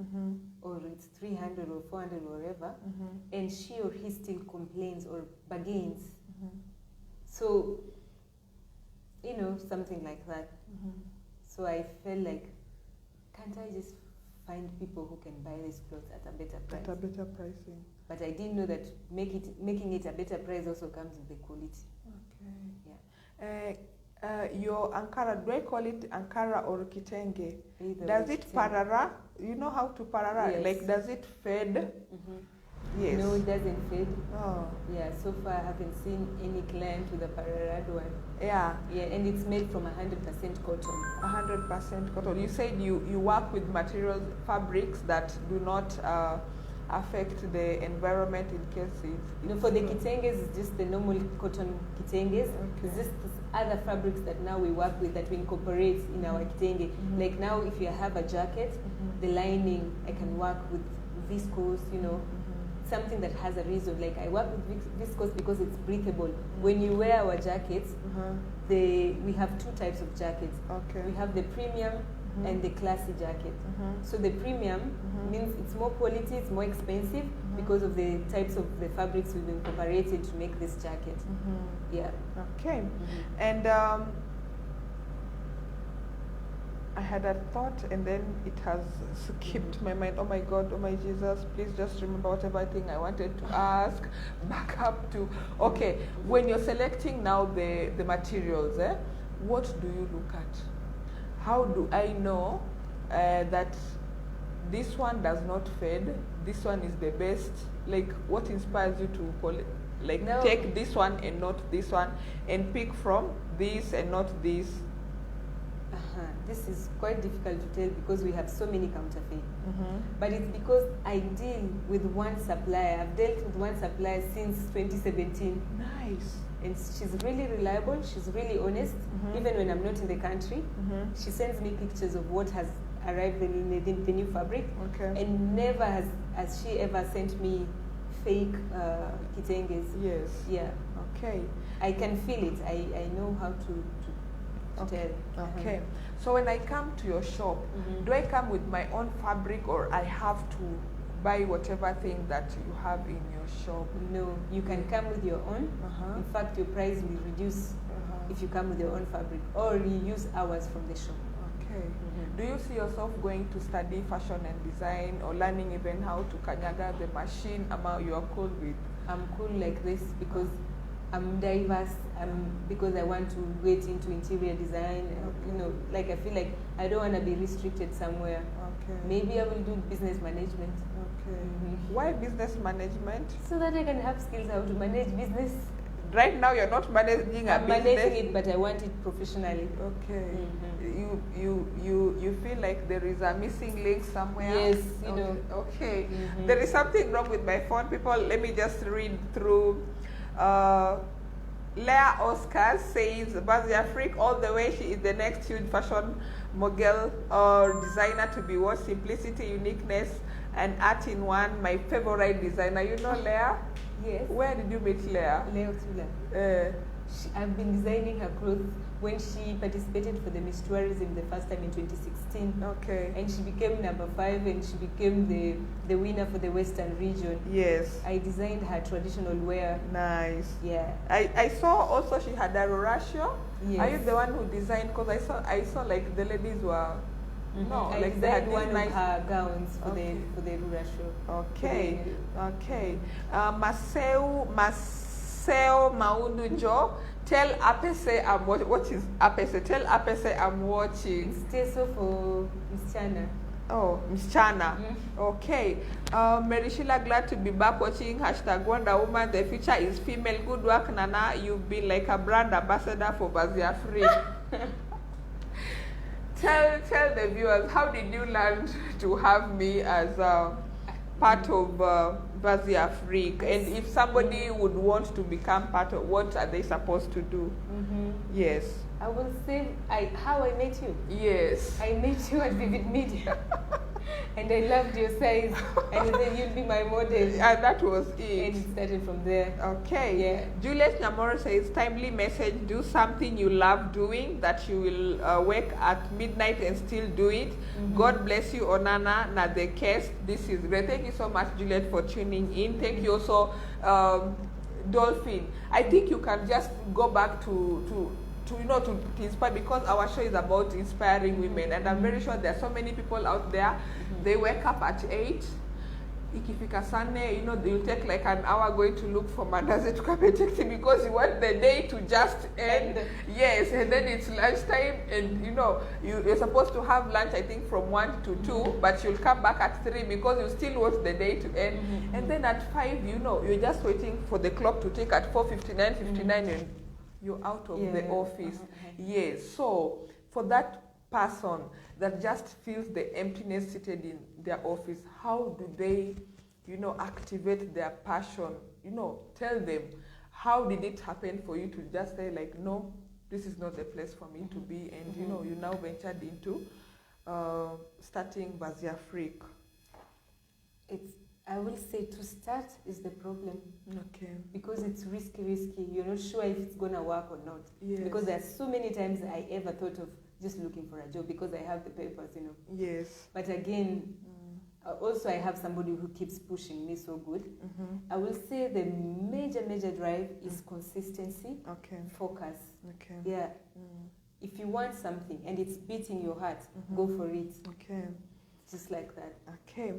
or it's 300 or 400 or whatever, and she or he still complains or bargains. So, you know, something like that. So I felt like, can't I just find people who can buy these clothes at a better price? At a better pricing. But I didn't know that making it a better price also comes with the quality. Okay. Yeah. Your Ankara, do I call it Ankara or Kitenge? Either does it parara? You know how to parara? Yes. Like, does it fade? Yes. No, it doesn't fade. Oh. Yeah, so far I haven't seen any client with a pararad one. Yeah. Yeah, and it's made from 100% cotton. 100% cotton. You said you work with materials, fabrics that do not affect the environment in case it's... No, for the kitenges, it's just the normal cotton kitenges. It's just other fabrics that now we work with that we incorporate in our kitenge. Like now, if you have a jacket, the lining, I can work with viscose, you know, something that has a reason. Like I work with viscose because it's breathable. When you wear our jackets, we have two types of jackets. We have the premium and the classy jacket. So the premium means it's more quality, it's more expensive because of the types of the fabrics we've incorporated to make this jacket. Yeah. Okay. And I had a thought and then it has skipped my mind. Oh my God, oh my Jesus, please just remember whatever thing I wanted to ask. Back up to, okay, when you're selecting now the materials, what do you look at? How do I know that this one does not fade, this one is the best? Like, what inspires you to take this one and not this one, and pick from this and not this? This is quite difficult to tell because we have so many counterfeit. But it's because I deal with one supplier. I've dealt with one supplier since 2017. Nice. And she's really reliable, she's really honest, even when I'm not in the country. She sends me pictures of what has arrived in the new fabric. And never has she ever sent me fake kitenges. Yes. Yeah. Okay. I can feel it. I know how to tell. Okay. So when I come to your shop, do I come with my own fabric or I have to buy whatever thing that you have in your shop? No, you can come with your own. In fact, your price will reduce if you come with your own fabric or you use ours from the shop. Okay. Do you see yourself going to study fashion and design or learning even how to kanyaga the machine? You are cool with? I'm cool like this because I'm diverse. Because I want to get into interior design. You know, like I feel like I don't want to be restricted somewhere. Maybe I will do business management. Why business management? So that I can have skills how to manage business. Right now you're not managing a business. I'm managing it, but I want it professionally. Okay. You feel like there is a missing link somewhere? Yes, you know. Okay. There is something wrong with my phone, people. Let me just read through. Leah Oscar says, Busia Freak all the way. She is the next huge fashion mogul or designer to be watched. Simplicity, uniqueness, and art in one. My favorite designer. You know Leah? Yes. Where did you meet Leah? Leah Tula. I've been designing her clothes when she participated for the Miss Tourism the first time in 2016. Okay. And she became number 5 and she became the winner for the Western region. Yes. I designed her traditional wear. Nice. Yeah. I saw also she had a Rurasho. Yes. Are you the one who designed? Because I saw like the ladies were no, I like they had one nice of her gowns for the rural show. Okay. Okay. Maseo Maudu Jo, Tell Apese I'm watching. What is Apese? Tell Apese I'm watching. It's Teso for Msichana. Oh, Msichana. Okay. Merishila, glad to be back watching #Wonder Woman. The future is female. Good work, Nana. You've been like a brand ambassador for Busia Free. Tell the viewers, how did you learn to have me as part of Busia Free? And if somebody would want to become part of, what are they supposed to do? Yes. I will say how I met you. Yes. I met you at Vivid Media. And I loved your size. And then you'll be my model. And that was it. And it started from there. Okay. Yeah. Juliet Namoro says, timely message, do something you love doing, that you will wake at midnight and still do it. God bless you, Onana, Nadekest. This is great. Thank you so much, Juliet, for tuning in. Thank you also, Dolphin. I think you can just go back to inspire, because our show is about inspiring women, and I'm very sure there are so many people out there. They wake up at 8. Ikifika Sunday, they'll take like an hour going to look for Mandazi to come and take it, because you want the day to just end. Yes, and then it's lunchtime, and you're supposed to have lunch, I think, from 1 to 2, but you'll come back at 3 because you still want the day to end. And then at 5, you're just waiting for the clock to tick at 4:59, and you're out of the office. Yes. So for that person that just feels the emptiness seated in their office, how do they, activate their passion? Tell them, how did it happen for you to just say like, no, this is not the place for me to be, and you now ventured into starting Busia Freak? I will say to start is the problem. Okay. Because it's risky. You're not sure if it's going to work or not. Yes. Because there are so many times I ever thought of just looking for a job because I have the papers, Yes. But again, also I have somebody who keeps pushing me so good. I will say the major drive is consistency, focus. Okay. Yeah. If you want something and it's beating your heart, go for it. Okay. Just like that. Okay.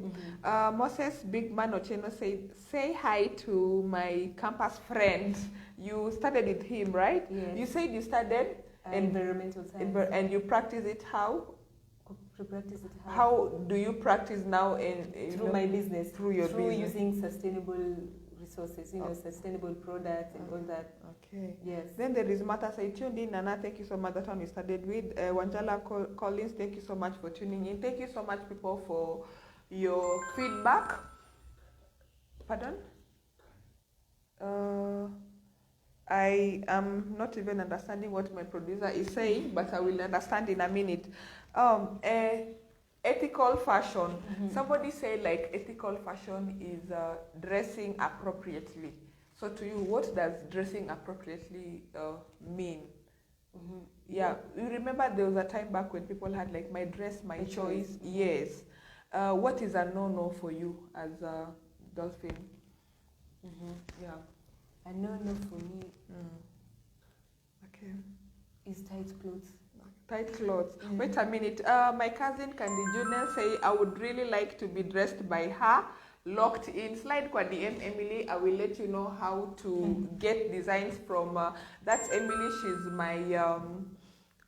Moses Big Man Ocheno said, say hi to my campus friend. You started with him, right? Yes. You said you started environmental science. And you practice it how? To practice it how? How do you practice now? Through my business. Through your business. Through using sustainable resources, sustainable products and all that. Okay. Yes. Then there is Martha say, tuned in, Nana, thank you so much. That one we started with. Wanjala Collins, thank you so much for tuning in. Thank you so much, people, for your feedback. Pardon? I am not even understanding what my producer is saying, but I will understand in a minute. Ethical fashion. Somebody said like ethical fashion is dressing appropriately. So to you, what does dressing appropriately mean? Yeah, you remember there was a time back when people had like my dress, my choice. Yes. What is a no-no for you as a Dolphin? Yeah. A no-no for me. Okay. Is tight clothes. Tight clothes. Wait a minute. My cousin Candy Junior say I would really like to be dressed by her. Locked in. Slide kwa DM Emily. I will let you know how to get designs from. That's Emily. She's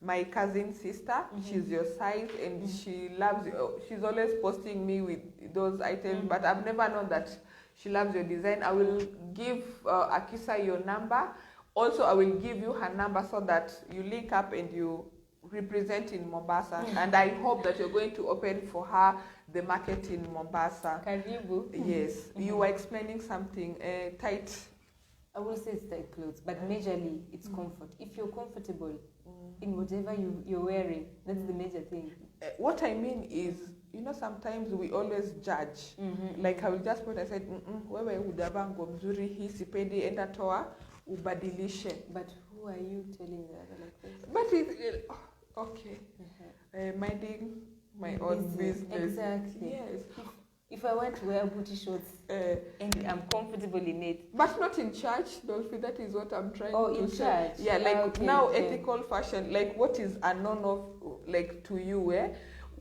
my cousin's sister. She's your size, and she loves you. She's always posting me with those items, but I've never known that she loves your design. I will give Akisa your number. Also, I will give you her number so that you link up and you represent in Mombasa. And I hope that you're going to open for her the market in Mombasa. Karibu. Yes. You were explaining something. Tight. I will say it's tight clothes, but majorly it's comfort. If you're comfortable in whatever you're wearing, that's the major thing. What I mean is, sometimes we always judge. Like I will just put, I said, wewe hujavaa nguo mzuri hii sipendi, enda toa ubadilishe. But who are you telling that like this? But it's okay. Minding my own business. Exactly. Yes. If I want to wear booty shorts and I'm comfortable in it. But not in church, Dolphy, that is what I'm trying to in say. Church. Yeah, like ethical fashion, like what is a no-no, like to you,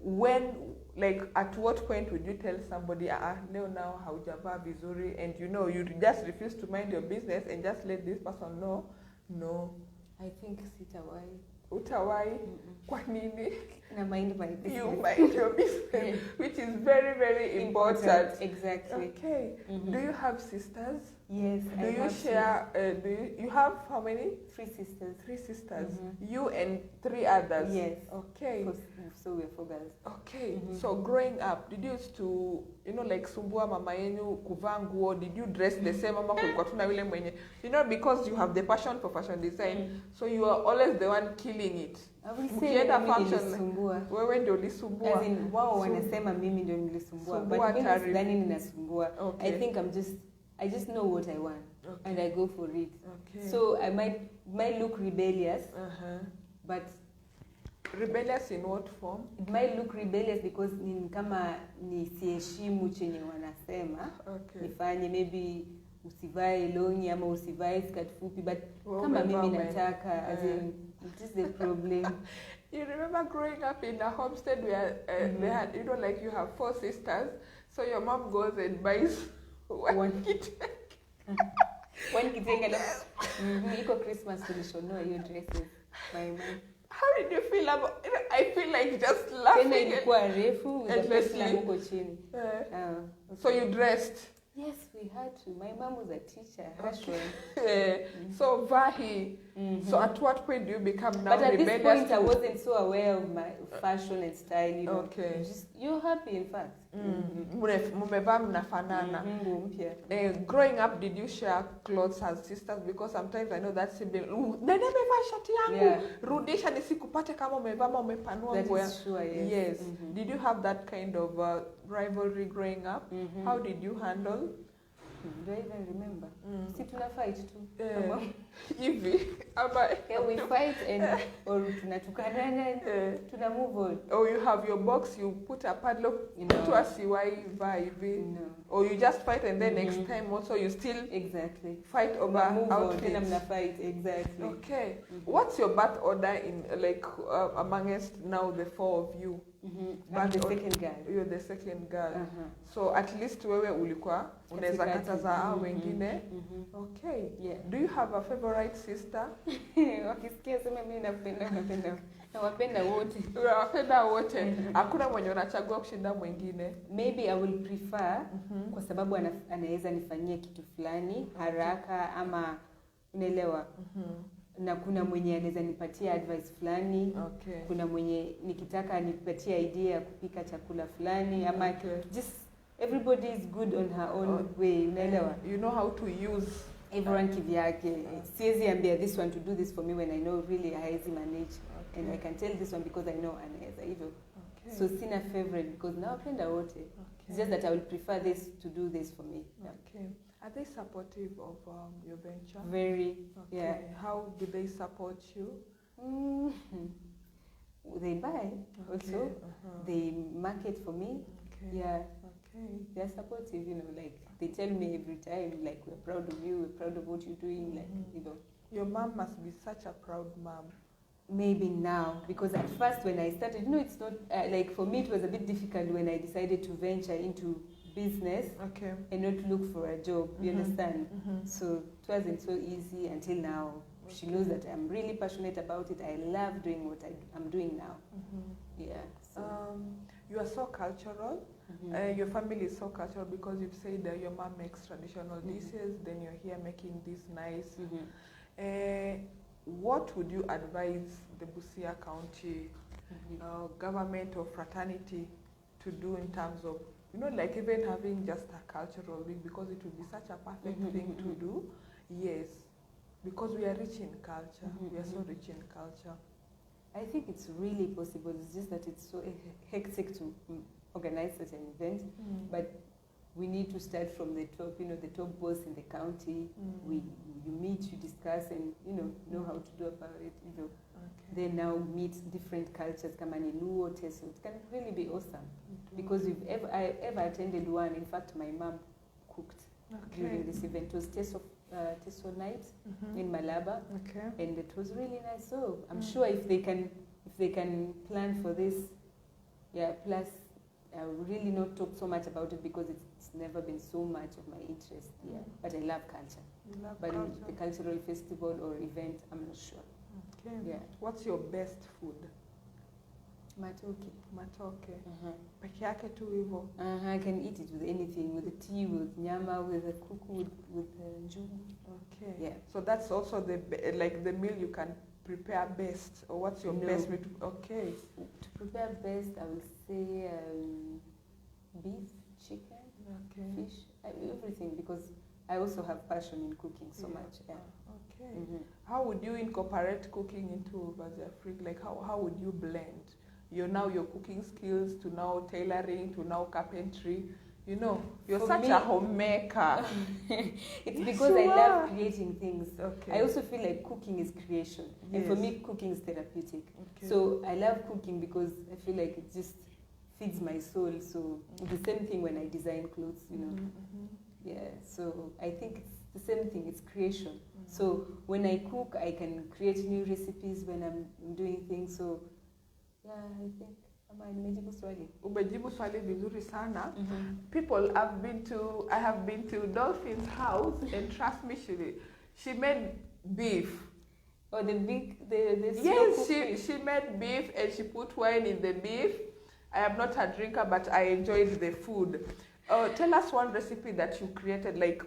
when, like at what point would you tell somebody, leo now haujavaa vizuri, and you just refuse to mind your business and just let this person know, no, I think sitawai. Utawai? Kwa nini? Na mind my business. You mind your business, which is very, very important. Exactly. Okay. Do you have sisters? Yes. Do you share? You have how many? 3 sisters. 3 sisters. You and 3 others. Yes. Okay. So we're 4 girls. Okay. So growing up, did you used to, like sumbua mama yenu kuvaa nguo? Did you dress the same? Mama kulikuwa tuna yule mwenye, because you have the passion for fashion design, so you are always the one killing it. Ukienda function, wewe ndio ulisumbua. As in, wao wanasema mimi ndio nilisumbua, but mimi sidhani ninasumbua. I think I just know what I want, and I go for it. So I might look rebellious, but rebellious in what form? It might look rebellious because ni kama nisiheshimu chenye wanasema. Nifanye maybe usivae longi ama usivae skirt fupi, but kama mimi nataka, as in, it is the problem. You remember growing up in a homestead where they had, like you have 4 sisters, so your mom goes and buys one kitenge. One kitenge. Iko Christmas tulishonoa hiyo dresses. My mom. How did you feel about it? I feel like just laughing. Tena ilikuwa refu with the pepla huko chini. So you dressed? Yes, we had to. My mom was a teacher. So Vahi. So at what point do you become now rebellious? But at this point, I wasn't so aware of my fashion and style. You're happy, in fact. Mumevaa mnafanana. Growing up, did you share clothes as sisters? Because sometimes I know that sibling, nani amevaa shati yangu? Rudisha nisikupate kama umevaa ama umepanua nguo. That is sure, yes. Yes. Did you have that kind of rivalry growing up? How did you handle? Do I even remember? Si tuna fight too. Hivi. Yeah, we fight and or tunatukana tuna move on. Or you have your box, you put a padlock, mtu asiwai vaa hivi. Or you just fight and then next time also you still fight over outfits. Mna fight, exactly. Okay. What's your birth order in amongst now the 4 of you? I'm the second girl. You're the second girl. So at least wewe ulikuwa unaweza kataza hao wengine. Okay. Do you have a favorite sister? Wakisikia sema mimi nawapenda wote. Unawapenda wote. Hakuna mwenye unachagua kushinda mwingine. Maybe I will prefer kwa sababu anaweza nifanyia kitu fulani haraka ama unaelewa. Na kuna mwenye anaweza nipatia advice fulani. Kuna mwenye nikitaka nipatia idea ya kupika chakula fulani ama just everybody is good on her own way, unaelewa? You know how to use everyone kivyake. Siwezi ambia this one to do this for me when I know really haezi manage. And I can tell this one because I know anaweza hivyo. So sina favorite because nawapenda wote. It's just that I will prefer this to do this for me. Are they supportive of your venture? Very. Yeah. How do they support you? They buy also. They market for me. Yeah. They're supportive, like they tell me every time, like, we're proud of you, we're proud of what you're doing, like, Your mom must be such a proud mom. Maybe now, because at first when I started, it's not, like for me it was a bit difficult when I decided to venture into business and not look for a job, you understand? So it wasn't so easy until now. She knows that I'm really passionate about it. I love doing what I'm doing now. Yeah. So. You are so cultural. Your family is so cultural because you've said that your mom makes traditional dishes, then you're here making this nice. What would you advise the Busia County government or fraternity to do in terms of, like even having just a cultural week, because it would be such a perfect thing to do? Yes, because we are rich in culture. We are so rich in culture. I think it's really possible. It's just that it's so hectic to organize such an event, but we need to start from the top. The top boss in the county. You meet, you discuss, and know how to do about it. Then now meet different cultures. Come and Luo, Teso. It can really be awesome because I ever attended one. In fact, my mom cooked during this event. It was Teso night in Malaba, and it was really nice. So I'm sure if they can plan for this, plus. I will really not talk so much about it because it's never been so much of my interest. But I love culture. You love but culture. In the cultural festival or event, I'm not sure. Okay. Yeah. What's your best food? Matoke. Matoke. Peke yake tu hivyo. I can eat it with anything, with the tea, with nyama, with the kuku, with njugu. Okay. Yeah. So that's also the meal you can prepare best, or what's your best meal? Okay. To prepare best, I would say beef, chicken, fish, everything, because I also have passion in cooking so much. Yeah. Okay. How would you incorporate cooking into Busia Afrique? Like how would you blend your cooking skills to now tailoring to now carpentry? You know, you're such a homemaker. It's because I love creating things. Okay. I also feel like cooking is creation. Yes. And for me, cooking is therapeutic. Okay. So I love cooking because I feel like it just feeds my soul. So it's the same thing when I design clothes, you know. Yeah, so I think it's the same thing, it's creation. So when I cook, I can create new recipes when I'm doing things. So yeah, I think nimejibu swali. Umejibu swali vizuri sana. People I have been to Dolphin's house, and trust me, she made beef. Oh, the yes, she made beef and she put wine in the beef. I am not a drinker, but I enjoyed the food. Tell us one recipe that you created. Like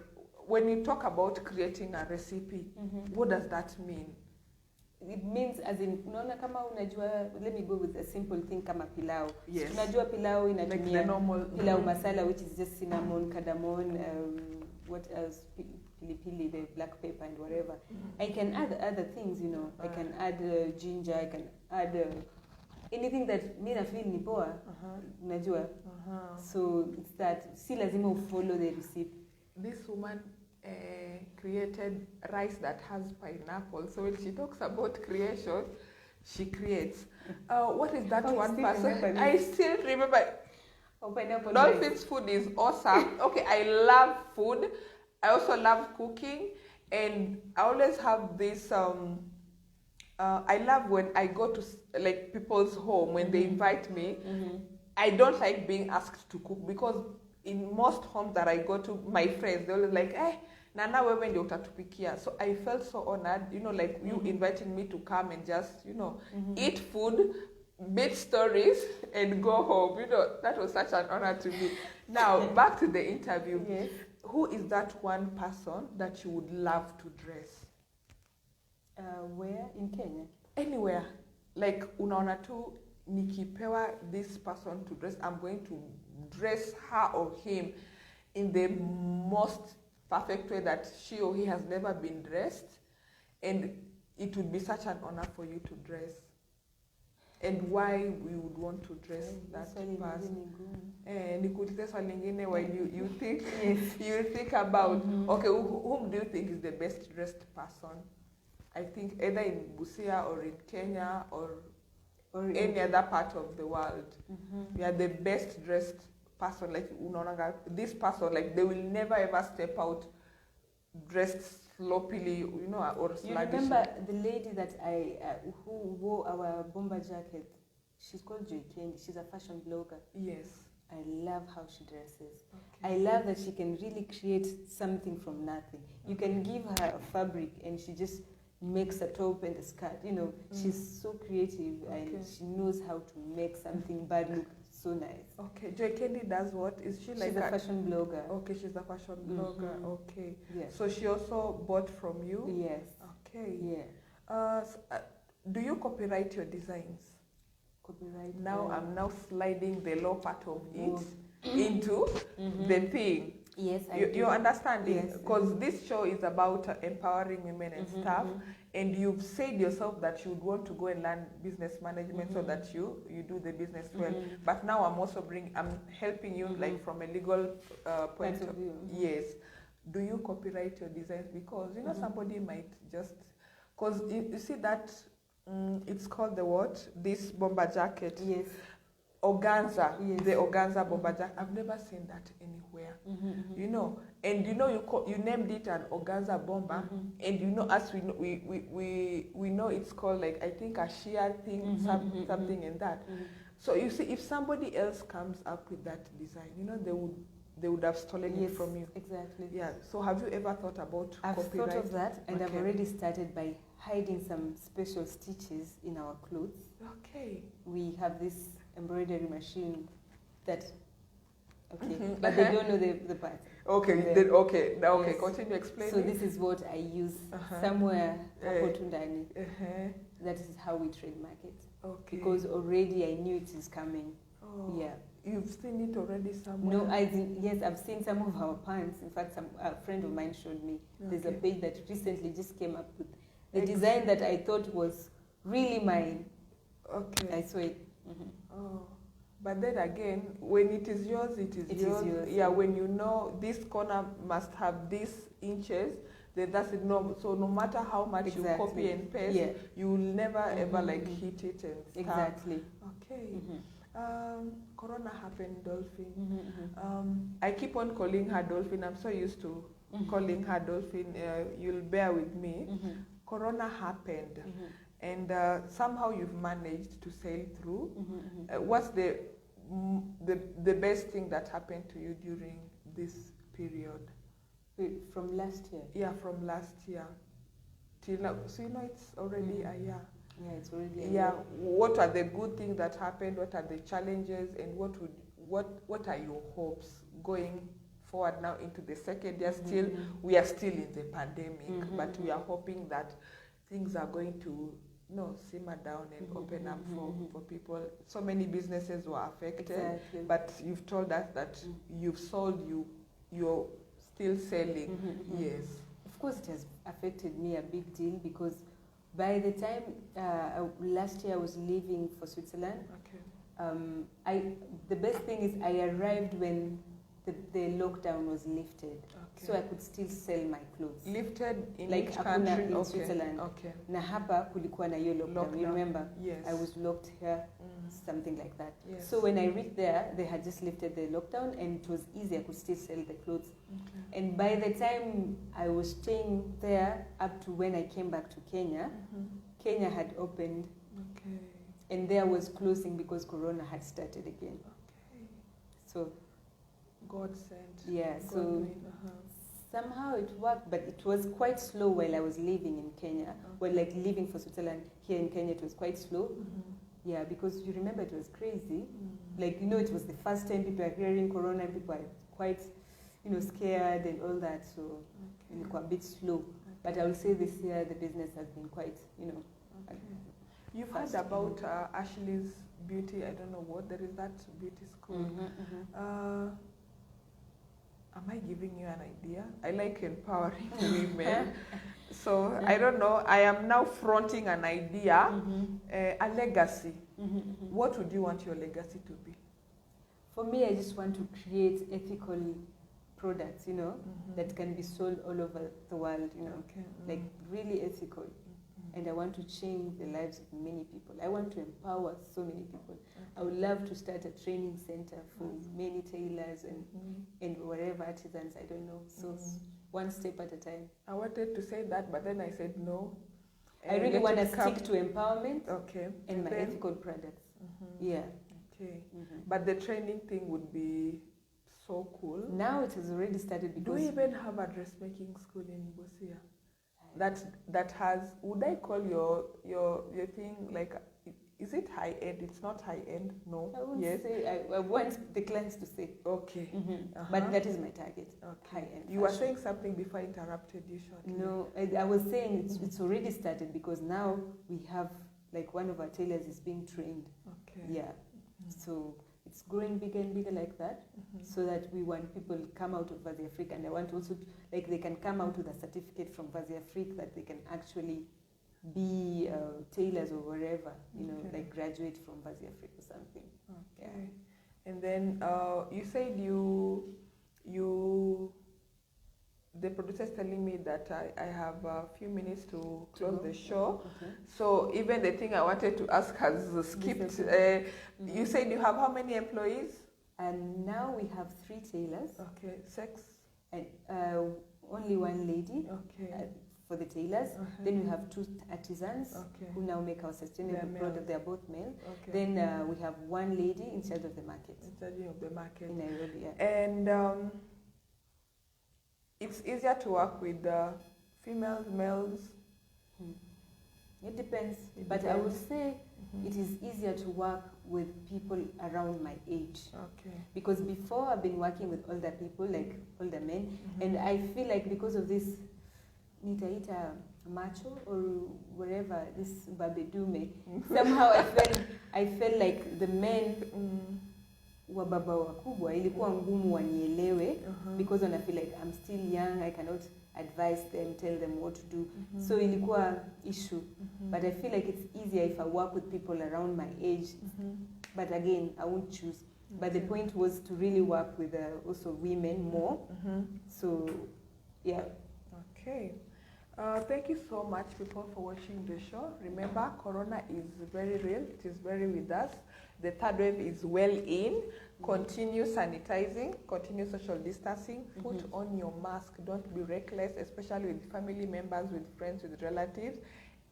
when you talk about creating a recipe, what does that mean? It means as in, unaona kama unajua, let me go with a simple thing kama pilau. Yes. Unajua pilau inatumia like normal pilau masala, which is just cinnamon, cardamom, what else, pili, the black pepper and whatever. I can add other things, you know. I can add ginger, I can add anything that me na feel ni poa, unajua. So it's that, si lazima follow the recipe. This woman created rice that has pineapple. So when she talks about creation, she creates. What is that one person? I still remember. Pineapple Dolphin's food is awesome. Okay, I love food. I also love cooking, and I always have this. I love when I go to like people's home when they invite me. I don't like being asked to cook, because in most homes that I go to, my friends, they're always like, Nana, wewe ndio utatupikia. So I felt so honored, you know, like you inviting me to come and just, you know, eat food, make stories, and go home. You know, that was such an honor to me. Now, back to the interview. Yes. Who is that one person that you would love to dress? Where? In Kenya? Anywhere. Like, unaona tu, nikipewa this person to dress, I'm going to dress her or him in the most perfect way that she or he has never been dressed, and it would be such an honor for you to dress. And why we would want to dress that person. Nikuulize swali lingine while you think you think about okay, whom do you think is the best dressed person? I think either in Busia or in Kenya or any other part of the world. We are the best dressed person. Like unaona this person, like they will never ever step out dressed sloppily, you know, or sluggishly. You remember the lady that who wore our bomber jacket? She's called Joy Candy. She's a fashion blogger. Yes. I love how she dresses. Okay. I love that she can really create something from nothing. You can give her a fabric and she just makes a top and a skirt. You know, she's so creative and she knows how to make something bad look so nice. Okay, Joy Candy does what? Is she like she's a fashion blogger? Okay, she's a fashion blogger. Okay. Yeah. So she also bought from you? Yes. Okay. Yeah. Do you copyright your designs? Copyright. Now I'm now sliding the law part of it into the thing. Yes, you understand it? Yes. Because this show is about empowering women and stuff, and you've said yourself that you would want to go and learn business management so that you do the business well. But now I'm helping you like from a legal point of view. Yes. Do you copyright your designs? Because you know somebody might just, because you see that it's called the what? This bomber jacket. Yes. Organza, the organza bomber jacket. I've never seen that anywhere. You know, and you know you named it an organza bomber, and you know as we know it's called like I think a sheer thing, something in that. So you see, if somebody else comes up with that design, you know they would have stolen it from you. Exactly. Yeah. So have you ever thought about I've copyright? thought of that, and I've already started by hiding some special stitches in our clothes. Okay. We have this embroidery machine that, but they don't know the parts. Okay, okay, yes. Continue explaining. So this is what I use somewhere Tundani. That is how we trademark it. Okay. Because already I knew it is coming. Oh. Yeah. You've seen it already somewhere? No, yes, I've seen some of our pants. In fact, a friend of mine showed me. There's a page that recently just came up with the design that I thought was really mine. Okay. I saw it. Oh. But then again, when it is yours, it is yours. Yeah, when you know this corner must have these inches, then that's it. No, so no matter how much you copy and paste, you will never ever like hit it and stuff. Exactly. Okay. Corona happened, Dolphin. I keep on calling her Dolphin. I'm so used to calling her Dolphin. You'll bear with me. Corona happened. And somehow you've managed to sail through. What's the best thing that happened to you during this period? From last year? Yeah, from last year till now. So it's already a year. Yeah, it's already a year. Yeah. What are the good things that happened? What are the challenges? And what are your hopes going forward now into the second year? Still, we are still in the pandemic, but we are hoping that things are going to simmer down and open up for people. So many businesses were affected, but you've told us that you've sold, you're still selling. Yes. Of course, it has affected me a big deal because by the time last year I was leaving for Switzerland. The best thing is I arrived when the lockdown was lifted, so I could still sell my clothes. Lifted in like which country? In Switzerland. Na hapa kulikuwa na hiyo lockdown. You remember? Yes. I was locked here, something like that. Yes. So when I reached there, they had just lifted the lockdown, and it was easy. I could still sell the clothes. And by the time I was staying there, up to when I came back to Kenya, Kenya had opened, and there was closing because Corona had started again. So God sent. Yeah, so somehow it worked, but it was quite slow while I was living in Kenya. Well, like living for Switzerland, here in Kenya it was quite slow. Yeah, because you remember it was crazy. Like, it was the first time people are hearing Corona and people are quite, scared and all that. So it was a bit slow. But I will say this year the business has been quite, You've heard about Ashley's Beauty, I don't know what, there is that beauty school. Am I giving you an idea? I like empowering women. So I don't know, I am now fronting an idea, a legacy. What would you want your legacy to be? For me, I just want to create ethical products, that can be sold all over the world, like really ethical. And I want to change the lives of many people. I want to empower so many people. I would love to start a training center for many tailors and whatever artisans, I don't know. So one step at a time. I wanted to say that, but then I said no. I really want to stick to empowerment and my ethical products. Yeah. Okay. But the training thing would be so cool. Now it has already started because... Do we even have a dressmaking school in Busia? That has, would I call your thing like, is it high end? It's not high end, no. I wouldn't say. I want the clients to say. Okay. But that is my target. High end. You were saying something before I interrupted you shortly. No, I was saying it's already started because now we have like one of our tailors is being trained. Okay. Yeah. So it's growing bigger and bigger like that, so that we want people to come out of Vasia Afrique, and I want also like they can come out with a certificate from Vasia Afrique that they can actually be tailors or wherever, like graduate from Vasia Afrique or something. Okay. Yeah. And then you said the producer is telling me that I have a few minutes to close the show. So even the thing I wanted to ask has skipped. You said you have how many employees? And now we have 3 tailors. Okay. Sex? And only one lady. Okay. For the tailors. Then we have 2 artisans who now make our sustainable product. They are both male. Then we have 1 lady in charge of the market. In charge of the market. In Nairobi, yeah. And it's easier to work with females, males. It depends. But I would say it is easier to work with people around my age. Okay. Because before I've been working with older people, like older men, and I feel like because of this nitaita macho or whatever, this babedume, somehow I felt like the men wa baba wakubwa ilikuwa ngumu wanielewe because I feel like I'm still young, I cannot advise them, tell them what to do. So ilikuwa issue. But I feel like it's easier if I work with people around my age. But again, I won't choose. But the point was to really work with also women more. So, yeah. Okay. Thank you so much, people, for watching the show. Remember, Corona is very real. It is very with us. The third wave is well in. Continue sanitizing, continue social distancing, put on your mask. Don't be reckless, especially with family members, with friends, with relatives.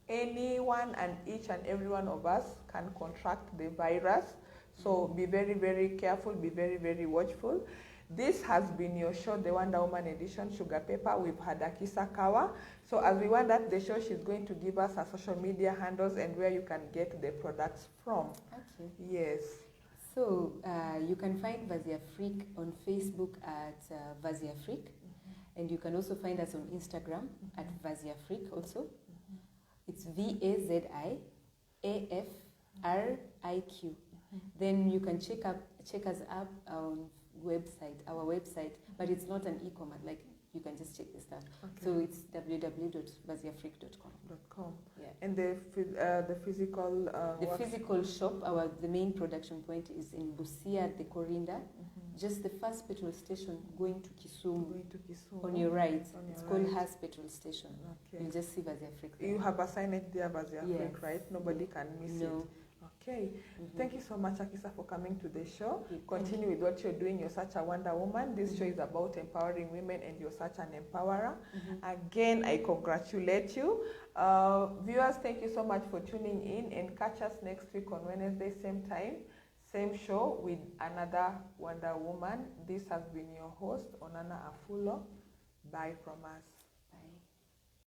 Anyone and each and every one of us can contract the virus. So be very, very careful, be very, very watchful. This has been your show, the Wonder Woman edition, Sugapepper. We've had Akisa Kauer. So as we wind up the show, she's going to give us her social media handles and where you can get the products from. Okay. Yes. So you can find Vazia Freak on Facebook at Vazia Freak. And you can also find us on Instagram at Vazia Freak also. It's VAZIAFRIQ. Then you can check us up on our website, but it's not an e-commerce, like you can just check the stuff. Okay. So it's www.vaziafreak.com. Yeah. And the physical physical shop, the main production point is in Busia at the Corinda, just the first petrol station going to Kisumu. On your right. It's called Has Petrol Station. Okay. You just see Vazia Freak. You have a signage there, Vazia Freak, right? Nobody can miss it. Okay. Thank you so much, Akisa, for coming to the show. Continue with what you're doing. You're such a wonder woman. This show is about empowering women, and you're such an empowerer. Again, I congratulate you. Viewers, thank you so much for tuning in, and catch us next week on Wednesday, same time, same show with another wonder woman. This has been your host, Onana Afulo. Bye from us. Bye.